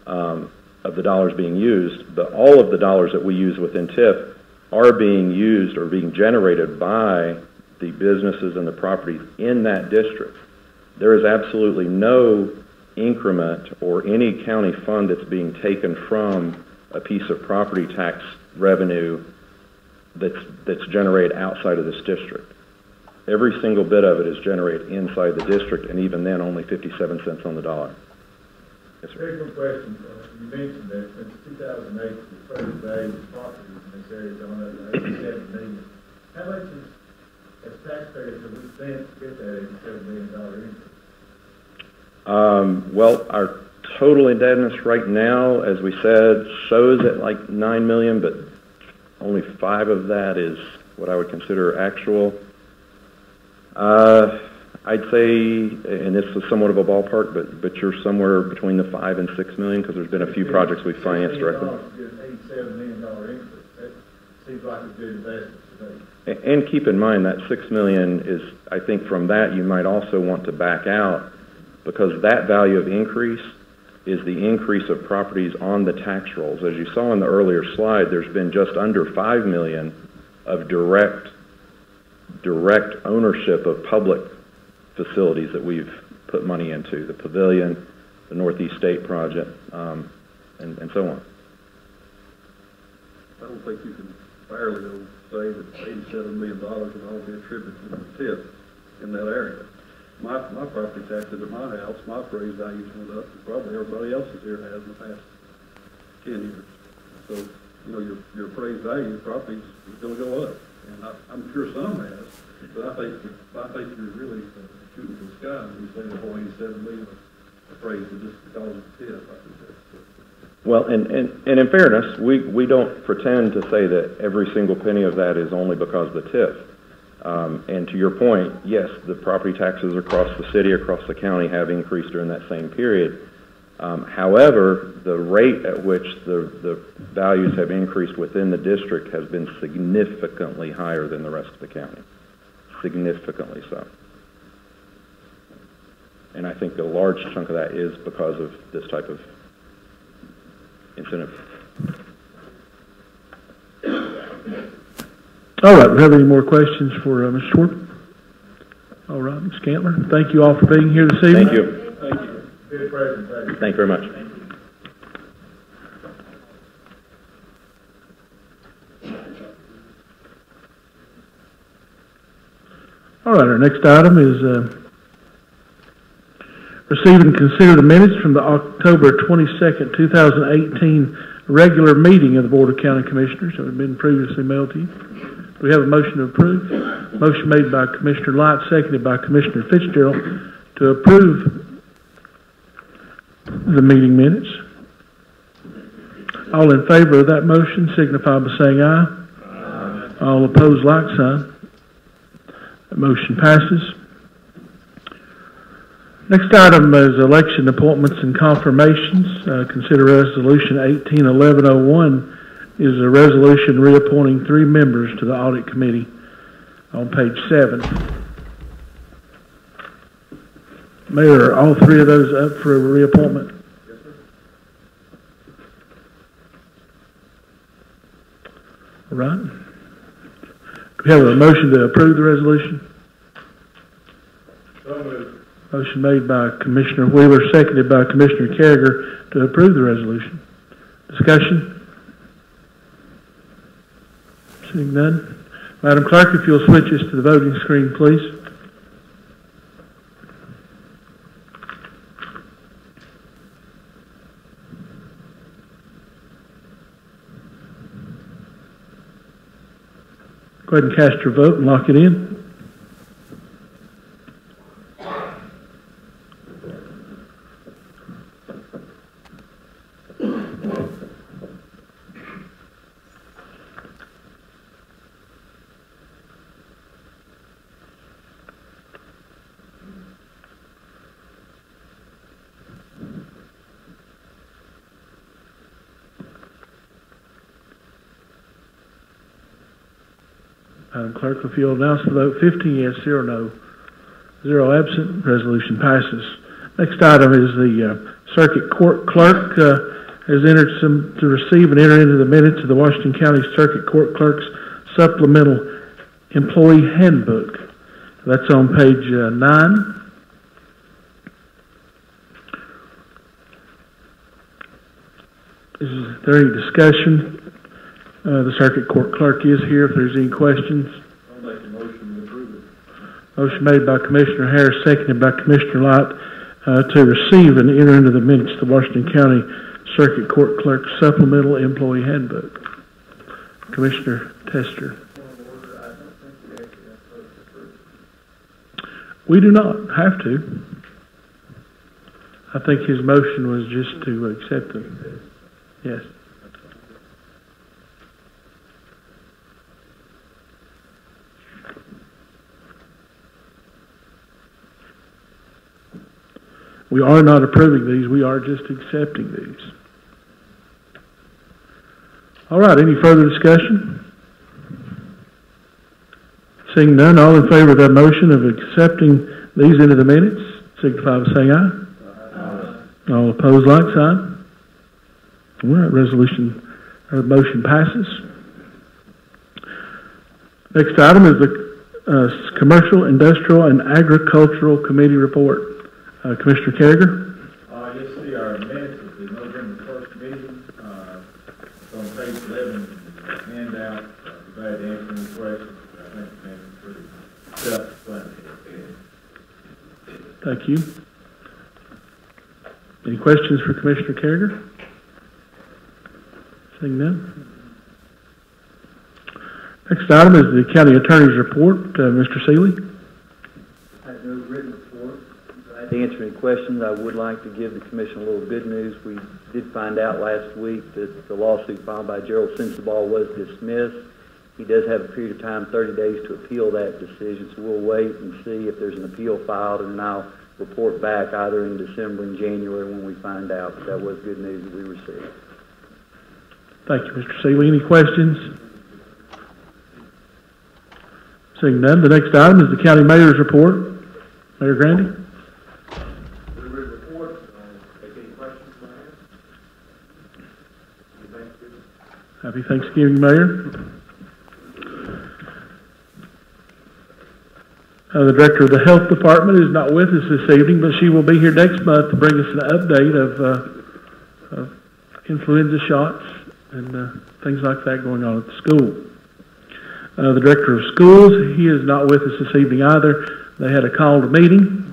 of the dollars being used, but all of the dollars that we use within TIF are being used or being generated by the businesses and the properties in that district. There is absolutely no increment or any county fund that's being taken from a piece of property tax revenue that's generated outside of this district. Every single bit of it is generated inside the district, and even then only 57 cents on the dollar. Yes, sir. Very good question. You mentioned that since 2008, the appraised value of property in this area has gone up to $87 million. How much as taxpayers have we spent to get that $87 million increase? Well, our total indebtedness right now, as we said, shows at like $9 million, but only 5 of that is what I would consider actual. I'd say, and this is somewhat of a ballpark, but you're somewhere between the 5 and 6 million, because there's been a few projects we've financed directly. $87 million increase. That seems like a good investment today. And keep in mind that 6 million is, I think from that you might also want to back out, because that value of increase is the increase of properties on the tax rolls. As you saw in the earlier slide, there's been just under 5 million of direct ownership of public facilities that we've put money into, the pavilion, the Northeast State project, and so on. I don't think you can fairly say that $87 million would all be attributed to the TIF in that area. My property taxes at my house, my appraised values went up, and probably everybody else's here has in the past 10 years. So, you know, your appraised value of property is going to go up, and I'm sure some has, but I think you're really shooting for the sky when you say the whole $87 million appraised just because of the TIF. I think that's well, and in fairness, we don't pretend to say that every single penny of that is only because of the TIF. And to your point, yes, the property taxes across the city, across the county have increased during that same period. However, the rate at which the values have increased within the district has been significantly higher than the rest of the county, significantly so. And I think a large chunk of that is because of this type of incentive. All right, do we have any more questions for Mr. Schwartz? All right, Ms. Cantler, thank you all for being here this evening. Thank you. Thank you. Good presentation. Thank you very much. All right, our next item is receive and consider the minutes from the October 22nd, 2018 regular meeting of the Board of County Commissioners that have been previously mailed to you. Do we have a motion to approve? Motion made by Commissioner Light, seconded by Commissioner Fitzgerald to approve the meeting minutes. All in favor of that motion signify by saying aye. Aye. All opposed, like sign. That motion passes. Next item is election appointments and confirmations. Consider Resolution 181101 is a resolution reappointing 3 members to the Audit Committee on page 7. Mayor, are all 3 of those up for a reappointment? Yes, sir. All right. Do we have a motion to approve the resolution? So moved. Motion made by Commissioner Wheeler, seconded by Commissioner Carriger to approve the resolution. Discussion? Seeing none. Madam Clerk, if you'll switch us to the voting screen, please. Go ahead and cast your vote and lock it in. Madam Clerk, if you'll announce the vote, 15 yes, 0 no, 0 absent, resolution passes. Next item is the Circuit Court Clerk has entered to receive and enter into the minutes of the Washington County Circuit Court Clerk's Supplemental Employee Handbook. That's on page 9. Is there any discussion? The Circuit Court Clerk is here if there's any questions. I'll make a motion to approve it. Motion made by Commissioner Harris, seconded by Commissioner Light to receive and enter into the minutes the Washington County Circuit Court Clerk's Supplemental Employee Handbook. Commissioner Tester. We do not have to. I think his motion was just to accept them. Yes. We are not approving these, we are just accepting these. All right, any further discussion? Seeing none, all in favor of that motion of accepting these into the minutes, signify by saying aye. Aye. All opposed, like sign. All right, motion passes. Next item is the Commercial, Industrial, and Agricultural Committee report. Commissioner Carriger? You'll see our minutes of the November 1st meeting. It's on page 11 of the handout. We're glad to answer any questions. I think the minutes are pretty self-explanatory. Thank you. Any questions for Commissioner Carriger? Seeing none. Next item is the County Attorney's report. Mr. Seeley? I have no written report. To answer any questions, I would like to give the Commission a little good news. We did find out last week that the lawsuit filed by Gerald Sensabaugh was dismissed. He does have a period of time, 30 days, to appeal that decision, so we'll wait and see if there's an appeal filed, and then I'll report back either in December and January when we find out. But that was good news that we received. Thank you, Mr. Seeley. Any questions? Seeing none, the next item is the county mayor's report. Mayor Grandy. Happy Thanksgiving, Mayor. The Director of the Health Department is not with us this evening, but she will be here next month to bring us an update of influenza shots and things like that going on at the school. The Director of Schools, he is not with us this evening either. They had a called meeting,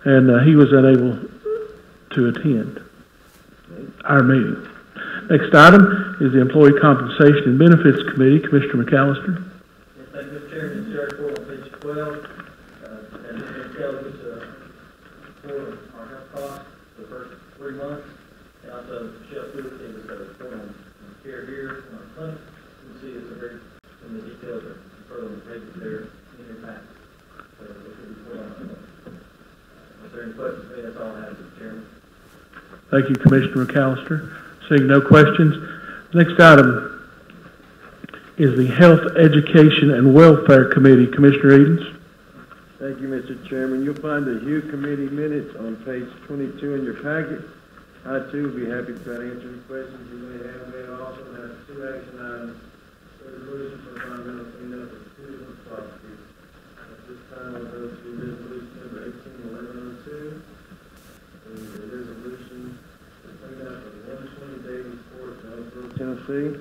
and he was unable to attend our meeting. Next item is the Employee Compensation and Benefits Committee. Commissioner McAllister. Yes, thank you, Mr. Chairman. This is report on page 12. And this entails us report on our health costs for the first 3 months. And also, Michelle Stewart gave us a report on care here in our clinic. You can see it's a very, some of the details are further on the pages there in your pack. So, this is a report on our Is there any questions for me? That's all I have, Mr. Chairman. Thank you, Commissioner McAllister. Seeing no questions. Next item is the Health, Education, and Welfare Committee. Commissioner Edens. Thank you, Mr. Chairman. You'll find the HUE Committee minutes on page 22 in your packet. I, too, will be happy to try to answer any questions you may have. We also have 2 action items. Resolution for environmental cleanup of citizens' property. At this time, I'll go to resolution number 181102. The resolution for cleanup of 120 Davies Court, Jonesboro, Tennessee.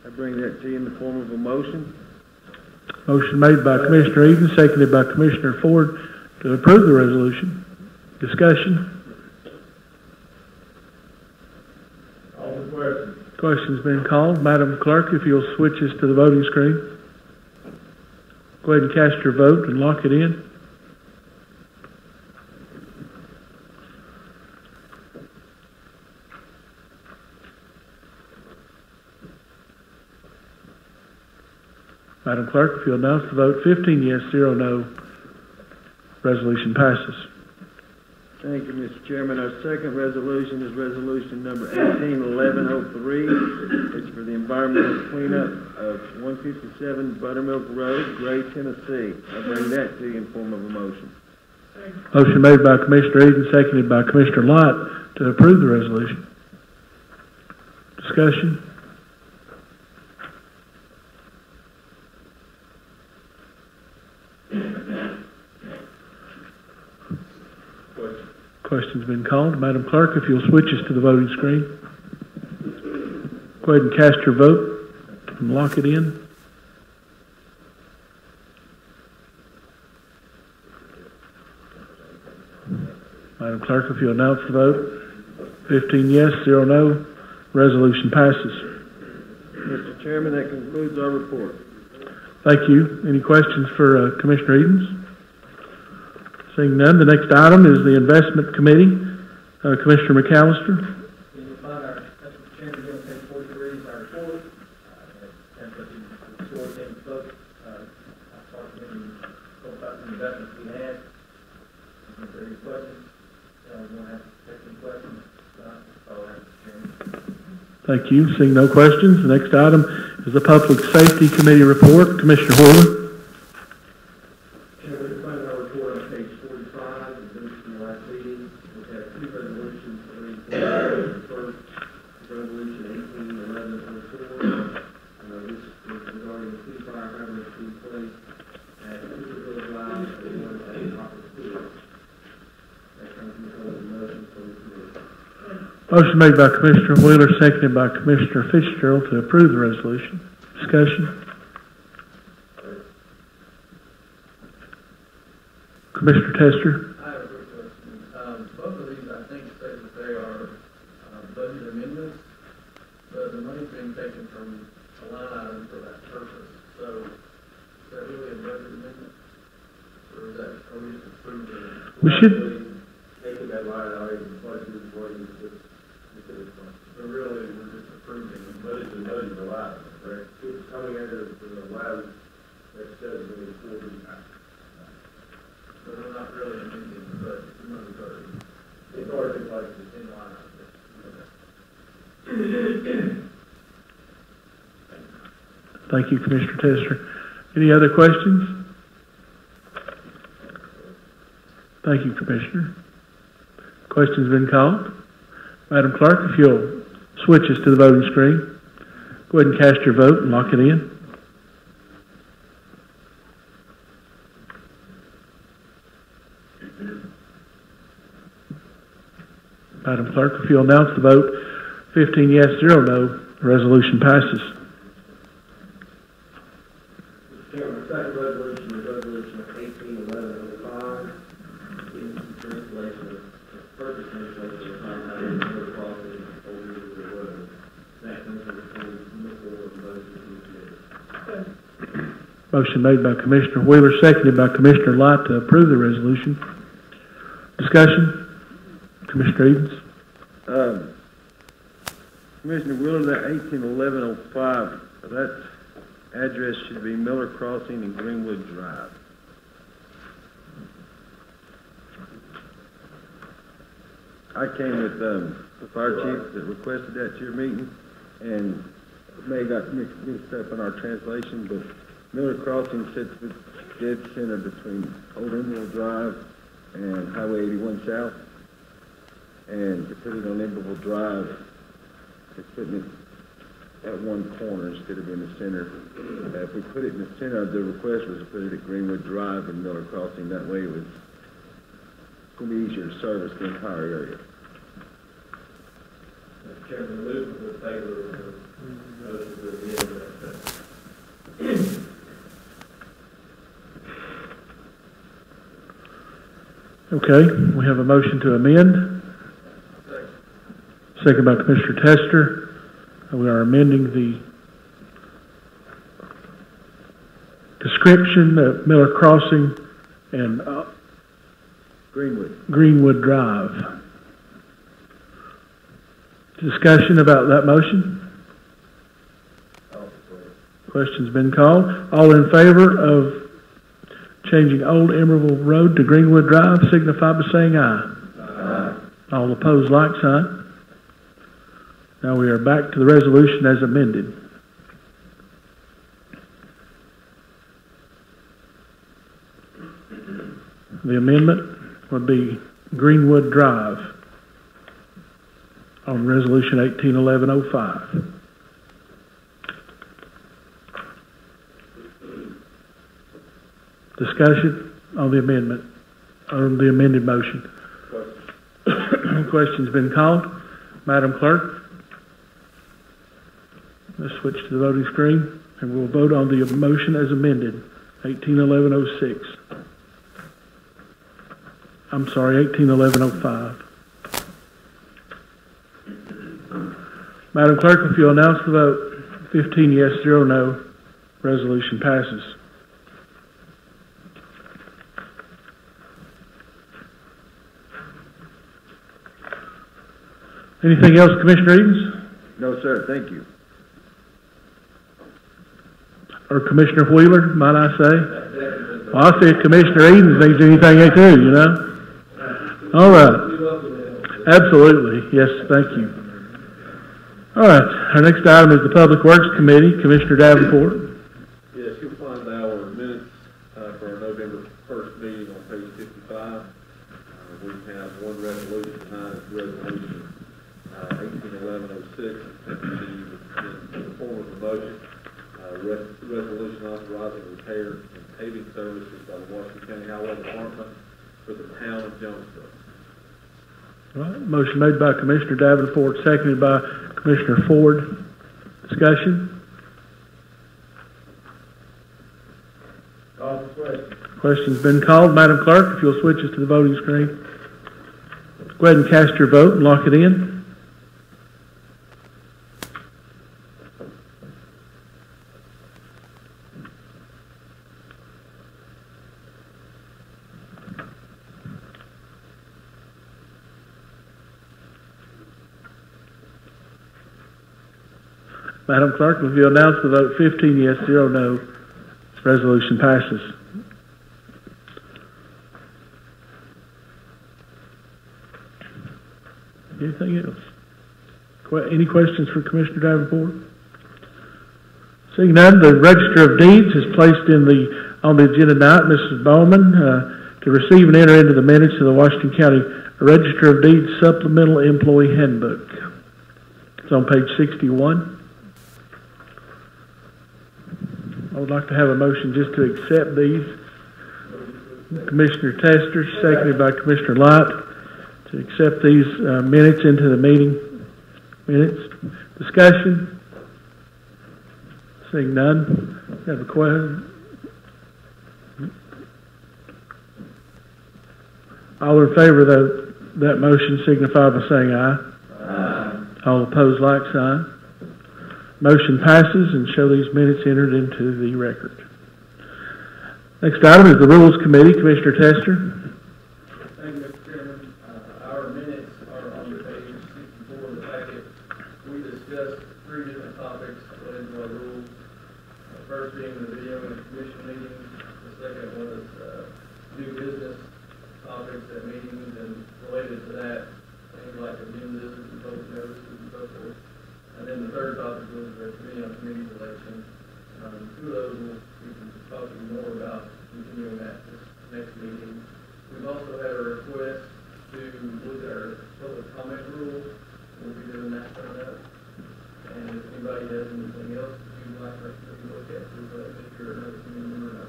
I bring that to you in the form of a motion. Motion made by Commissioner Edens, seconded by Commissioner Ford to approve the resolution. Discussion. All the questions. Question's been called. Madam Clerk, if you'll switch us to the voting screen. Go ahead and cast your vote and lock it in. Madam Clerk, if you'll announce the vote, 15 yes, 0 no. Resolution passes. Thank you, Mr. Chairman. Our second resolution is resolution number 181103. It's for the environmental cleanup of 157 Buttermilk Road, Gray, Tennessee. I bring that to you in form of a motion. Motion made by Commissioner Edens, seconded by Commissioner Lott to approve the resolution. Discussion. Question's been called. Madam Clerk, if you'll switch us to the voting screen. Go ahead and cast your vote and lock it in. Madam Clerk, if you'll announce the vote. 15 yes, 0 no. Resolution passes. Mr. Chairman, that concludes our report. Thank you. Any questions for Commissioner Edens? Seeing none, the next item is the Investment Committee. Commissioner McAllister. You'll find our, Mr. Chairman, here on page 43 is our report. And the story came spoke. I talked to him about the investments we had. If there are any questions, we won't have to take any questions. That's all I have, Mr. Chairman. Thank you. Seeing no questions, the next item is the Public Safety Committee report. Commissioner Horler. Motion made by Commissioner Wheeler, seconded by Commissioner Fitzgerald to approve the resolution. Discussion. Commissioner Tester. I have a quick question. Both of these, I think, say that they are budget amendments, but the money's being taken from a line item for that purpose. So, is that really a budget amendment? Or is that, are we just approving it? We should. Taking that line item and budgeted for it. But really, we're just approving it. But it's a budget line, correct? It's coming out of the line That's 740. So they're not really amending, but the money's already It's already been like in line. Thank you, Commissioner Tester. Any other questions? Thank you, Commissioner. Question's been called. Madam Clerk, if you'll switch us to the voting screen, go ahead and cast your vote and lock it in. Madam Clerk, if you'll announce the vote, 15 yes, 0 no, the resolution passes. Mr. Chairman, the second resolution is resolution 181105, in translation of purchase translation of Conrad River Crossing over the road. That comes from the missile of motion to committee. Motion made by Commissioner Wheeler, seconded by Commissioner Light to approve the resolution. Discussion? Commissioner Edens? Commissioner Wheeler, that 181105, that address should be Miller Crossing and Greenwood Drive. I came with the fire chief that requested that to your meeting, and may have got mixed up in our translation, but Miller Crossing sits dead center between Old Emerald Drive and Highway 81 South. And to put it on Emerald Drive, it's putting it at one corner instead of in the center. If we put it in the center, the request was to put it at Greenwood Drive and Miller Crossing. That way it was going to be easier to service the entire area. Mr. Chairman, move in favor of the motion to amend that. Okay, we have a motion to amend. Second by Commissioner Tester. We are amending the description of Miller Crossing and Greenwood Drive. Discussion about that motion? Question's been called. All in favor of changing Old Emerald Road to Greenwood Drive signify by saying aye. Aye. All opposed, like sign. Now we are back to the resolution as amended. The amendment would be Greenwood Drive on Resolution 181105. Discussion on the amendment, on the amended motion. Question's been called. Madam Clerk, let's switch to the voting screen, and we'll vote on the motion as amended, 181106. I'm sorry, 181105. Madam Clerk, if you'll announce the vote, 15 yes, 0 no, resolution passes. Anything else, Commissioner Edens? No, sir. Thank you. Or Commissioner Wheeler, might I say? Well, I see if Commissioner Edens needs anything too, you know? All right. Absolutely. Yes, thank you. All right. Our next item is the Public Works Committee. Commissioner Davenport. Yes, you'll find our minutes for our November 1st meeting on page 55. We have one resolution tonight, it's resolution 181106, in the form of a motion. Resolution authorizing repair and paving services by the Washington County Highway Department for the town of Jonesboro. All right. Motion made by Commissioner Davenport, seconded by Commissioner Ford. Discussion? Call for question. Question's been called. Madam Clerk, if you'll switch us to the voting screen. Go ahead and cast your vote and lock it in. Madam Clerk, if you announce the vote, 15 yes, 0 no, Resolution passes. Anything else? Any questions for Commissioner Davenport? Seeing none, the Register of Deeds is placed on the agenda tonight. Mrs. Bowman, to receive and enter into the minutes of the Washington County Register of Deeds Supplemental Employee Handbook. It's on page 61. I would like to have a motion just to accept these. Commissioner Tester, seconded by Commissioner Light, to accept these minutes into the meeting minutes. Discussion? Seeing none. Have a question? All in favor of that motion signify by saying aye. Aye. All opposed, like sign. Motion passes, and show these minutes entered into the record. Next item is the Rules Committee. Commissioner Tester. Thank you, Mr. Chairman. Our minutes are on page 64 of the packet. We discussed 3 different topics related to our rules. First being the video and commission meetings. The second was new business topics at meetings, and related to that, things like agendas and vote notices and so forth. And then the third topic was the committee on committees election. 2 of those we can talk to you more about continuing that this next meeting. We've also had a request to look at our public comment rules. We'll be doing that coming up. And if anybody has anything else that you'd like us to look at, please let Mr. or another committee member know.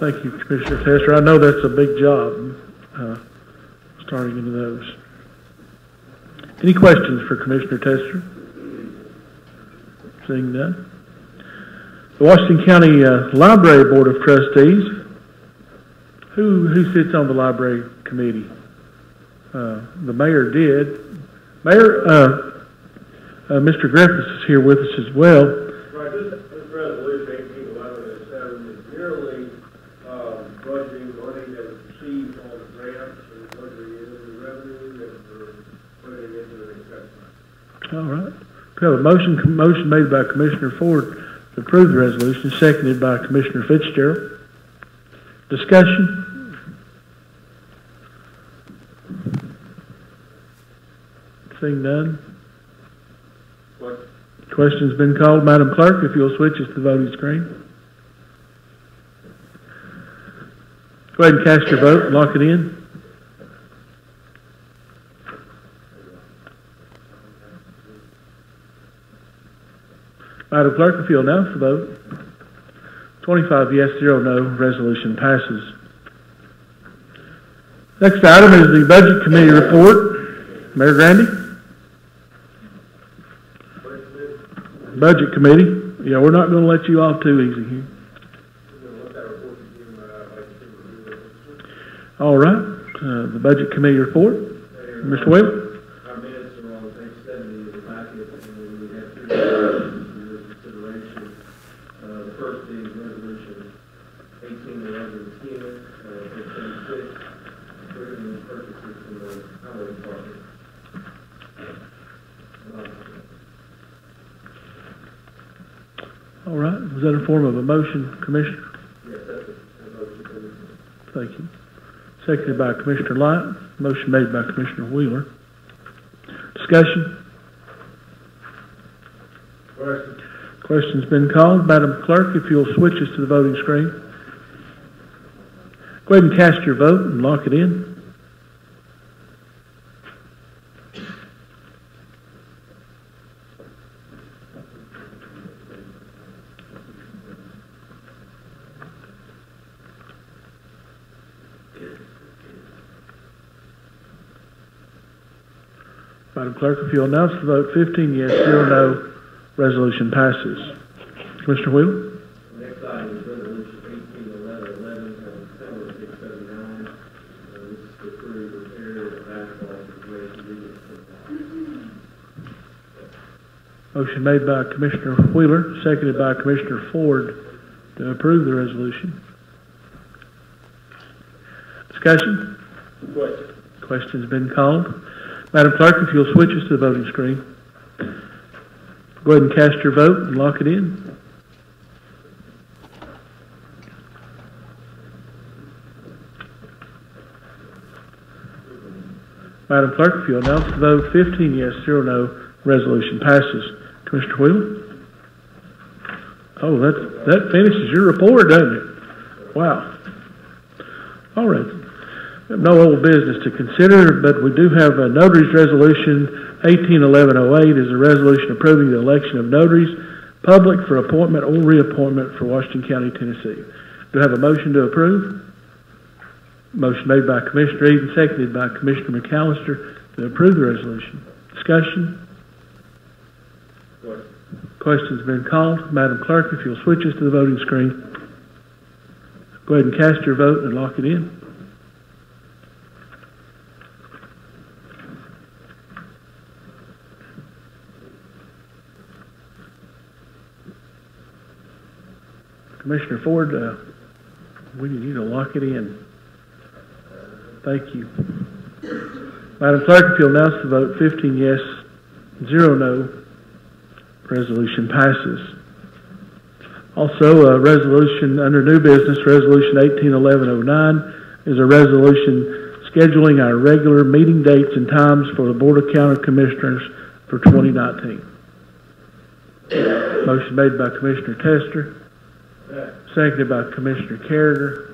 Thank you, Commissioner Tester. I know that's a big job, starting into those. Any questions for Commissioner Tester? Seeing none. The Washington County Library Board of Trustees. Who sits on the library committee? The mayor did. Mayor, Mr. Griffiths is here with us as well. Right, this resolution 1811 is merely budgeting money that was received on the grants and budgeting into the revenue that we're putting into the investment. All right. We have a motion made by Commissioner Ford to approve the resolution, seconded by Commissioner Fitzgerald. Discussion? Seeing none. Question's been called. Madam Clerk, if you'll switch us to the voting screen. Go ahead and cast your vote and lock it in. Madam Clerk, if you'll announce the vote. 25 yes, 0 no. Resolution passes. Next item is the Budget Committee report. Mayor Grandy? Budget Committee. Yeah, we're not going to let you off too easy here. All right. The Budget Committee report. Mr. Wheeler? Our minutes are on page 70 of the packet, and we have 3 resolutions for your consideration. The first being resolution 181110, page 76, approving purchases from the highway department. All right. Was that in form of a motion, Commissioner? Yes, that's a motion. Thank you. Seconded by Commissioner Light. Motion made by Commissioner Wheeler. Discussion? Question's been called. Madam Clerk, if you'll switch us to the voting screen. Go ahead and cast your vote and lock it in. Madam Clerk, if you'll announce the vote, 15 yes, 0 no, resolution passes. Commissioner Wheeler? The next item is resolution 181111, Senate 679. This is to approve repair of asphalt and conveyance convenience. Motion made by Commissioner Wheeler, seconded by Commissioner Ford to approve the resolution. Discussion? Question's been called. Madam Clerk, if you'll switch us to the voting screen. Go ahead and cast your vote and lock it in. Madam Clerk, if you'll announce the vote, 15 yes, 0 no, resolution passes. Commissioner Wheeler? Oh, that finishes your report, doesn't it? Wow. All right. We have no old business to consider, but we do have a notary's resolution. 181108 is a resolution approving the election of notaries, public for appointment or reappointment for Washington County, Tennessee. Do I have a motion to approve? Motion made by Commissioner Eden, seconded by Commissioner McAllister to approve the resolution. Discussion? Question's been called. Madam Clerk, if you'll switch us to the voting screen. Go ahead and cast your vote and lock it in. Commissioner Ford, we need you to lock it in. Thank you. Madam Clerk, if you'll announce the vote, 15 yes, 0 no, resolution passes. Also, a resolution under new business, Resolution 181109, is a resolution scheduling our regular meeting dates and times for the Board of County Commissioners for 2019. Motion made by Commissioner Tester, seconded by Commissioner Carriger.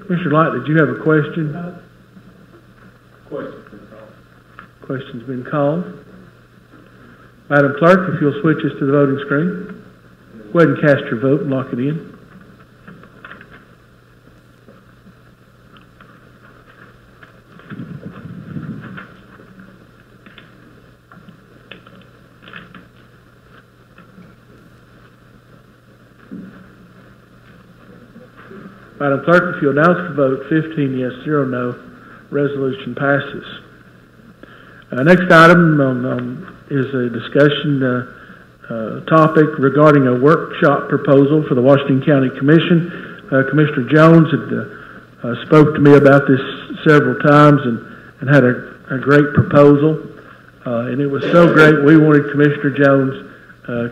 Commissioner Light, did you have a question? Question's been called. Madam Clerk, if you'll switch us to the voting screen. Go ahead and cast your vote and lock it in. Madam Clerk, if you announce the vote, 15 yes, 0 no, resolution passes. Next item is a discussion topic regarding a workshop proposal for the Washington County Commission. Commissioner Jones had spoke to me about this several times and had a great proposal. And it was so great, we wanted Commissioner Jones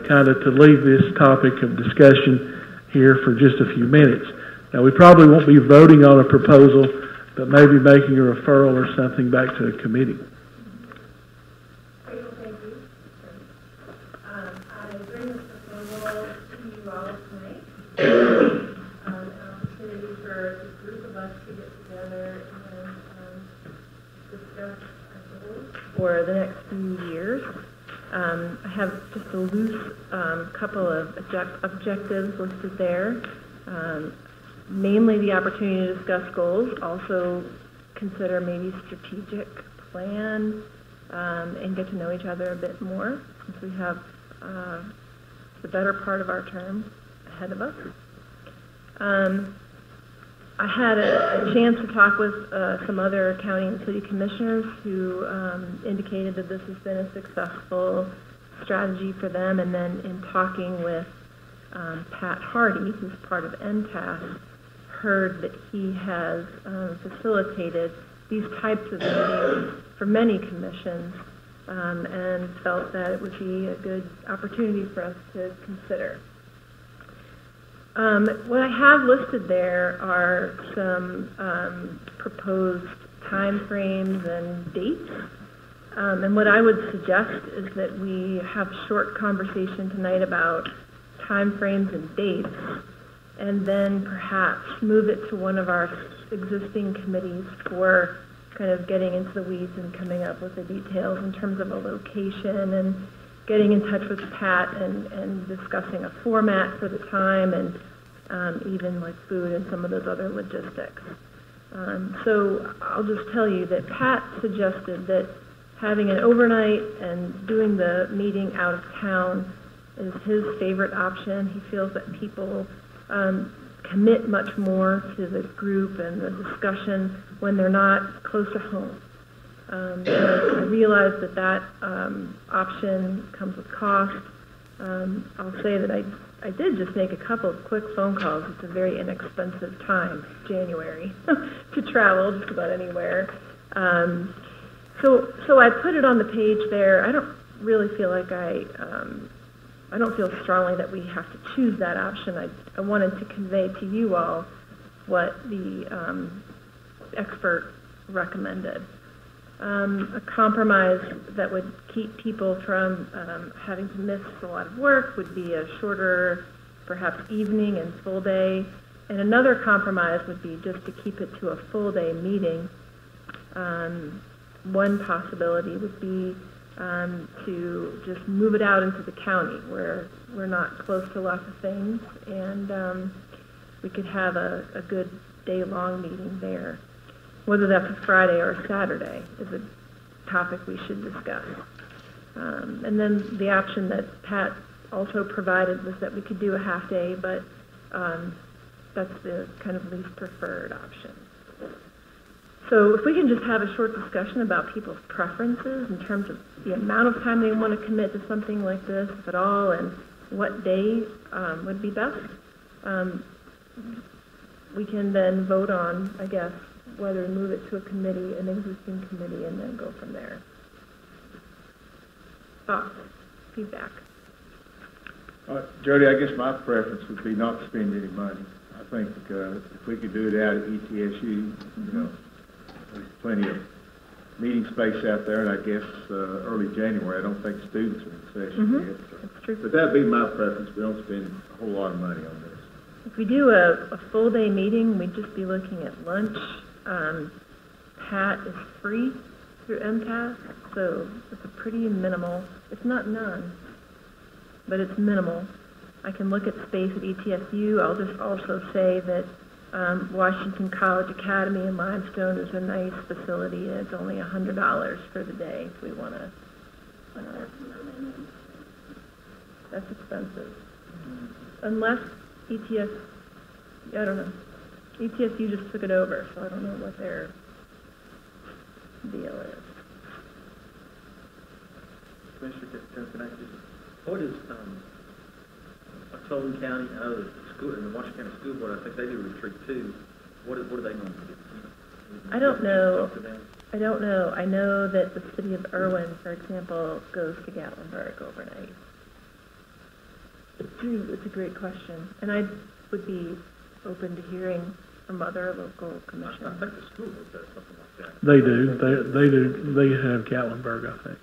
kind of to lead this topic of discussion here for just a few minutes. Now, we probably won't be voting on a proposal, but maybe making a referral or something back to the committee. Thank you. I bring this proposal to you all tonight. An opportunity for the group of us to get together and discuss our goals for the next few years. I have just a loose couple of objectives listed there. Mainly the opportunity to discuss goals, also consider maybe strategic plan, and get to know each other a bit more since we have the better part of our term ahead of us. I had a chance to talk with some other county and city commissioners who indicated that this has been a successful strategy for them, and then in talking with Pat Hardy, who's part of NTAS, heard that he has facilitated these types of meetings for many commissions, and felt that it would be a good opportunity for us to consider. What I have listed there are some proposed time frames and dates. And what I would suggest is that we have a short conversation tonight about time frames and dates, and then perhaps move it to one of our existing committees for kind of getting into the weeds and coming up with the details in terms of a location and getting in touch with Pat and discussing a format for the time and even like food and some of those other logistics. So I'll just tell you that Pat suggested that having an overnight and doing the meeting out of town is his favorite option. He feels that people commit much more to the group and the discussion when they're not close to home. I realize that option comes with cost. I'll say that I did just make a couple of quick phone calls. It's a very inexpensive time, January, to travel just about anywhere. So I put it on the page there. I don't really feel like I don't feel strongly that we have to choose that option. I wanted to convey to you all what the expert recommended. A compromise that would keep people from having to miss a lot of work would be a shorter, perhaps evening and full day. And another compromise would be just to keep it to a full day meeting. One possibility would be to just move it out into the county where we're not close to lots of things, and we could have a good day-long meeting there. Whether that's a Friday or a Saturday is a topic we should discuss. And then the option that Pat also provided was that we could do a half day, but that's the kind of least preferred option. So if we can just have a short discussion about people's preferences in terms of the amount of time they want to commit to something like this, if at all, and what day would be best, we can then vote on, I guess, whether to move it to a committee, an existing committee, and then go from there. Thoughts, feedback? Jody, I guess my preference would be not to spend any money. I think if we could do it out at ETSU, you know, there's plenty of meeting space out there, and I guess early January, I don't think students are in session yet. So. That's true. But that'd be my preference. We don't spend a whole lot of money on this. If we do a full day meeting, we'd just be looking at lunch. Pat is free through MCAS, so it's a pretty minimal. It's not none, but it's minimal. I can look at space at ETSU. I'll just also say that Washington College Academy in Limestone is a nice facility, and it's only $100 for the day if we want to. That's expensive. Unless ETS, I don't know. ETSU just took it over, so I don't know what their deal is. Commissioner, can I just, what is, Sullivan County, I know the school, and the Washington County School Board, I think they do retreat too. What do they normally do? I don't know. I don't know. I know that the city of Irwin, for example, goes to Gatlinburg overnight. It's a great question, and I would be open to hearing from other local commissions. I think the school board does something like that. They do. They do. They have Gatlinburg, I think.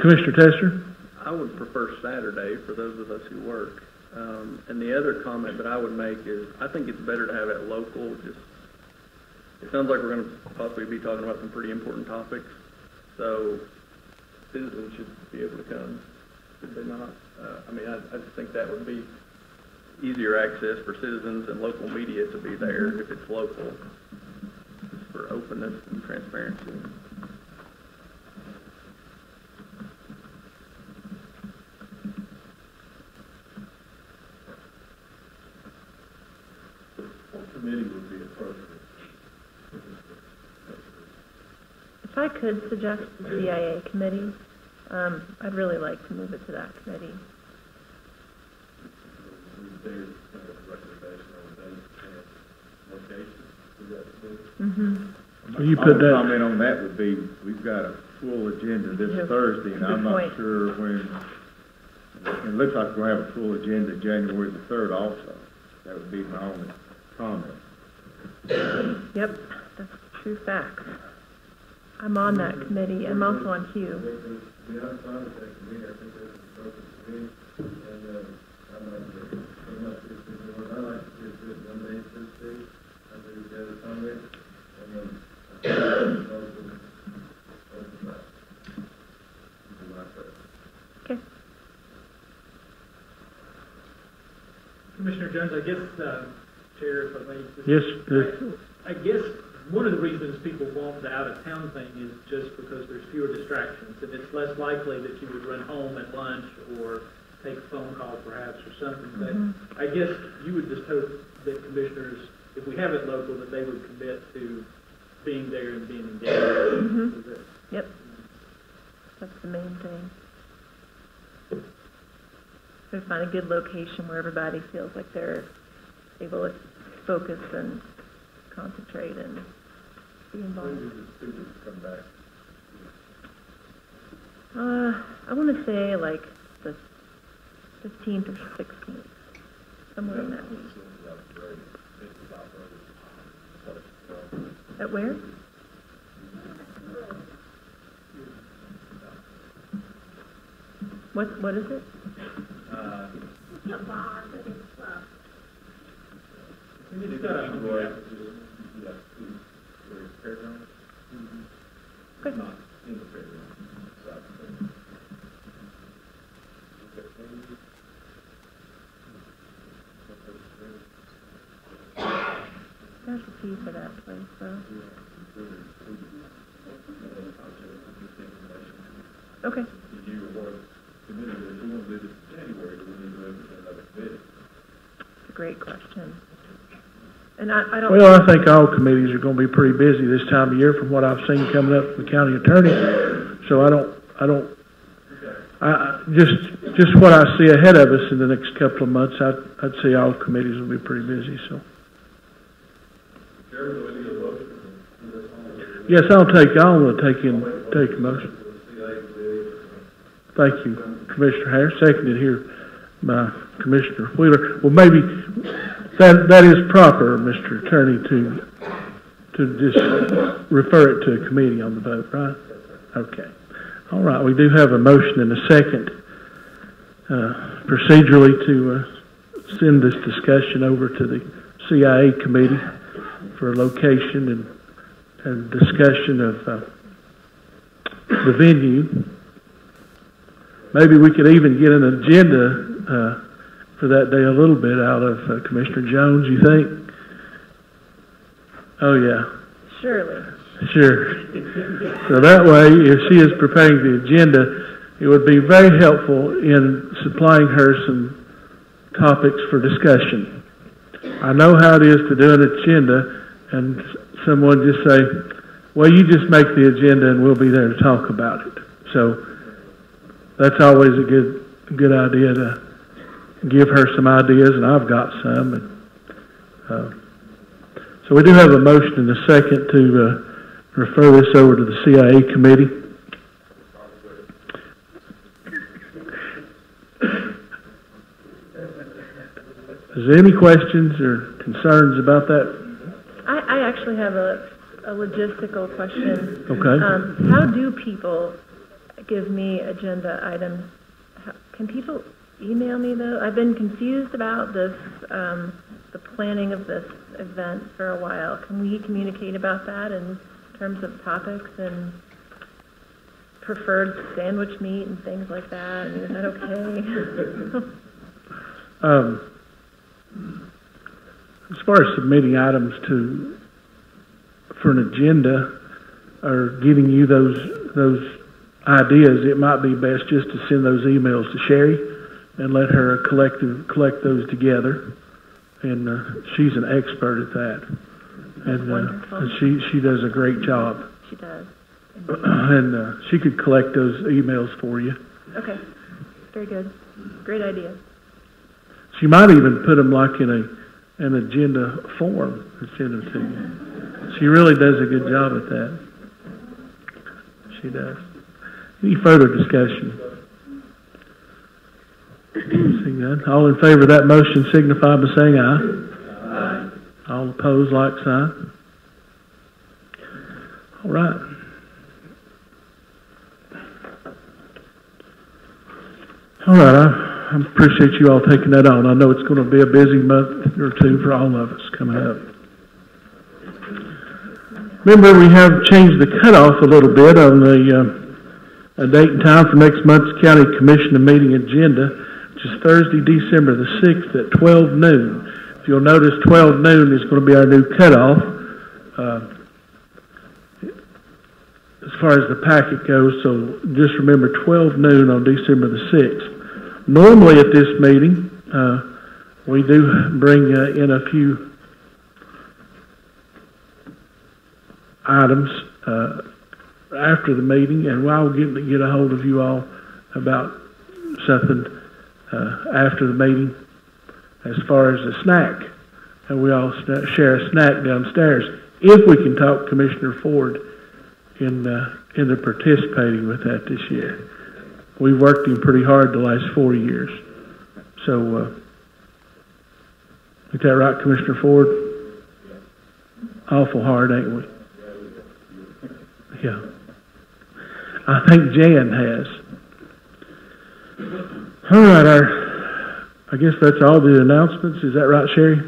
Commissioner Tester? I would prefer Saturday for those of us who work. And the other comment that I would make is I think it's better to have it local. Just it sounds like we're going to possibly be talking about some pretty important topics. So citizens should be able to come, should they not? I mean, I just think that would be easier access for citizens and local media to be there if it's local, just for openness and transparency. What committee would be appropriate? If I could suggest the CIA committee, I'd really like to move it to that committee. So you put that. Comment on that would be, we've got a full agenda this Thursday, and I'm not sure when. It looks like we're going to have a full agenda January the 3rd also. That would be my only comment. Yep, that's true facts. I'm on that committee. I'm also on Q. Yeah, I'm fine with that committee. I think that's the appropriate committee. And I like to do it one day Tuesday. I do the other comment. And then Okay. Commissioner Jones, I guess, Chair, if I may. Yes. I guess one of the reasons people want the out-of-town thing is just because there's fewer distractions, and it's less likely that you would run home at lunch or take a phone call perhaps or something. But I guess you would just hope that commissioners, if we have it local, that they would commit to being there and being engaged. Yep. That's the main thing. We find a good location where everybody feels like they're able to focus and concentrate and be involved. When do the students come back? I want to say like the 15th or 16th, somewhere in that week. At where? What is it? Good. There's a fee for that place, though. Okay. It's a great question. And I don't. Well, I think all committees are gonna be pretty busy this time of year from what I've seen coming up from the county attorney. So just what I see ahead of us in the next couple of months, I'd say all committees will be pretty busy, so. Yes, I'm gonna take a motion. Thank you, Commissioner Harris, seconded here by Commissioner Wheeler. Well, maybe that is proper, Mr. Attorney, to just refer it to a committee on the vote, right? Okay. All right, we do have a motion and a second procedurally to send this discussion over to the CIA committee for location and discussion of the venue. Maybe we could even get an agenda for that day a little bit out of Commissioner Jones, you think? Oh, yeah. Surely. Sure. So that way, if she is preparing the agenda, it would be very helpful in supplying her some topics for discussion. I know how it is to do an agenda, and someone just say, well, you just make the agenda and we'll be there to talk about it. So that's always a good idea to give her some ideas, and I've got some. And, so we do have a motion and a second to refer this over to the CIA committee. Is there any questions or concerns about that? I actually have a logistical question. Okay. How do people give me agenda items? Can people email me, though? I've been confused about this, the planning of this event for a while. Can we communicate about that in terms of topics and preferred sandwich meat and things like that? I mean, is that okay? As far as submitting items for an agenda or giving you those ideas, it might be best just to send those emails to Sherry and let her collect those together. And she's an expert at that. And she does a great job. She does. And she could collect those emails for you. Okay. Very good. Great idea. She might even put them like in an agenda form and send them to you. She really does a good job at that. She does. Any further discussion? Seeing none. All in favor of that motion signify by saying aye. Aye. All opposed, like sign. All right. All right. I appreciate you all taking that on. I know it's going to be a busy month or two for all of us coming up. Remember, we have changed the cutoff a little bit on the a date and time for next month's County Commission meeting agenda, which is Thursday, December the 6th at 12 noon. If you'll notice, 12 noon is going to be our new cutoff. As far as the packet goes, so just remember 12 noon on December the 6th. Normally at this meeting, we do bring in a few items after the meeting, and I'll get a hold of you all about something after the meeting as far as a snack, and we all share a snack downstairs if we can talk Commissioner Ford into participating with that this year. We've worked him pretty hard the last 4 years. So, is that right, Commissioner Ford? Awful hard, ain't we? Yeah. I think Jan has. All right, I guess that's all the announcements. Is that right, Sherry?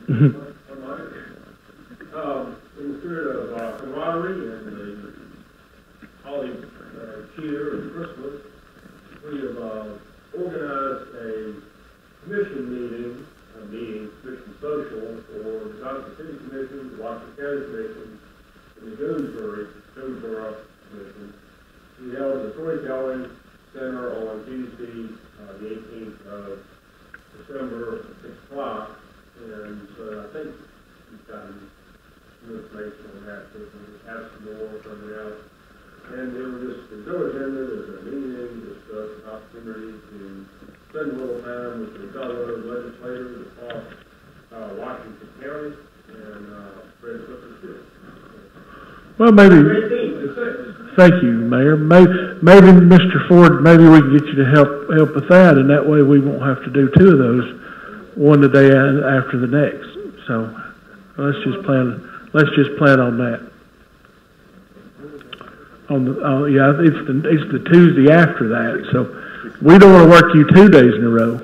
In the spirit of camaraderie and the holiday cheer and Christmas, we have organized a commission meeting, Commission Social, for the Johnson City Commission, the Washington County Commission, and the Jonesboro Commission. We held the Storytelling Center on Tuesday, the 18th of December at 6 o'clock. And so I think you've gotten some information on that, so we can have some more coming out. And there was just, there's no agenda, there's a meeting, just an opportunity to spend a little time with the fellow legislators across Washington County and spread something good. Well, maybe, thank you, Mayor. Maybe Mr. Ford, maybe we can get you to help with that, and that way we won't have to do two of those, one the day after the next. So let's just plan on that. Yeah, it's the Tuesday after that. So we don't want to work you 2 days in a row.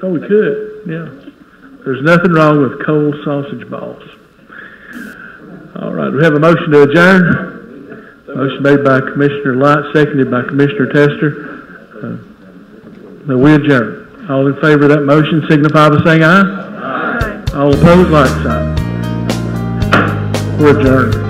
Oh, we could. Yeah. There's nothing wrong with cold sausage balls. All right, we have a motion to adjourn. Motion made by Commissioner Light, seconded by Commissioner Tester. We adjourn. All in favor of that motion signify by saying aye. Aye. All opposed, like sign. We're adjourned.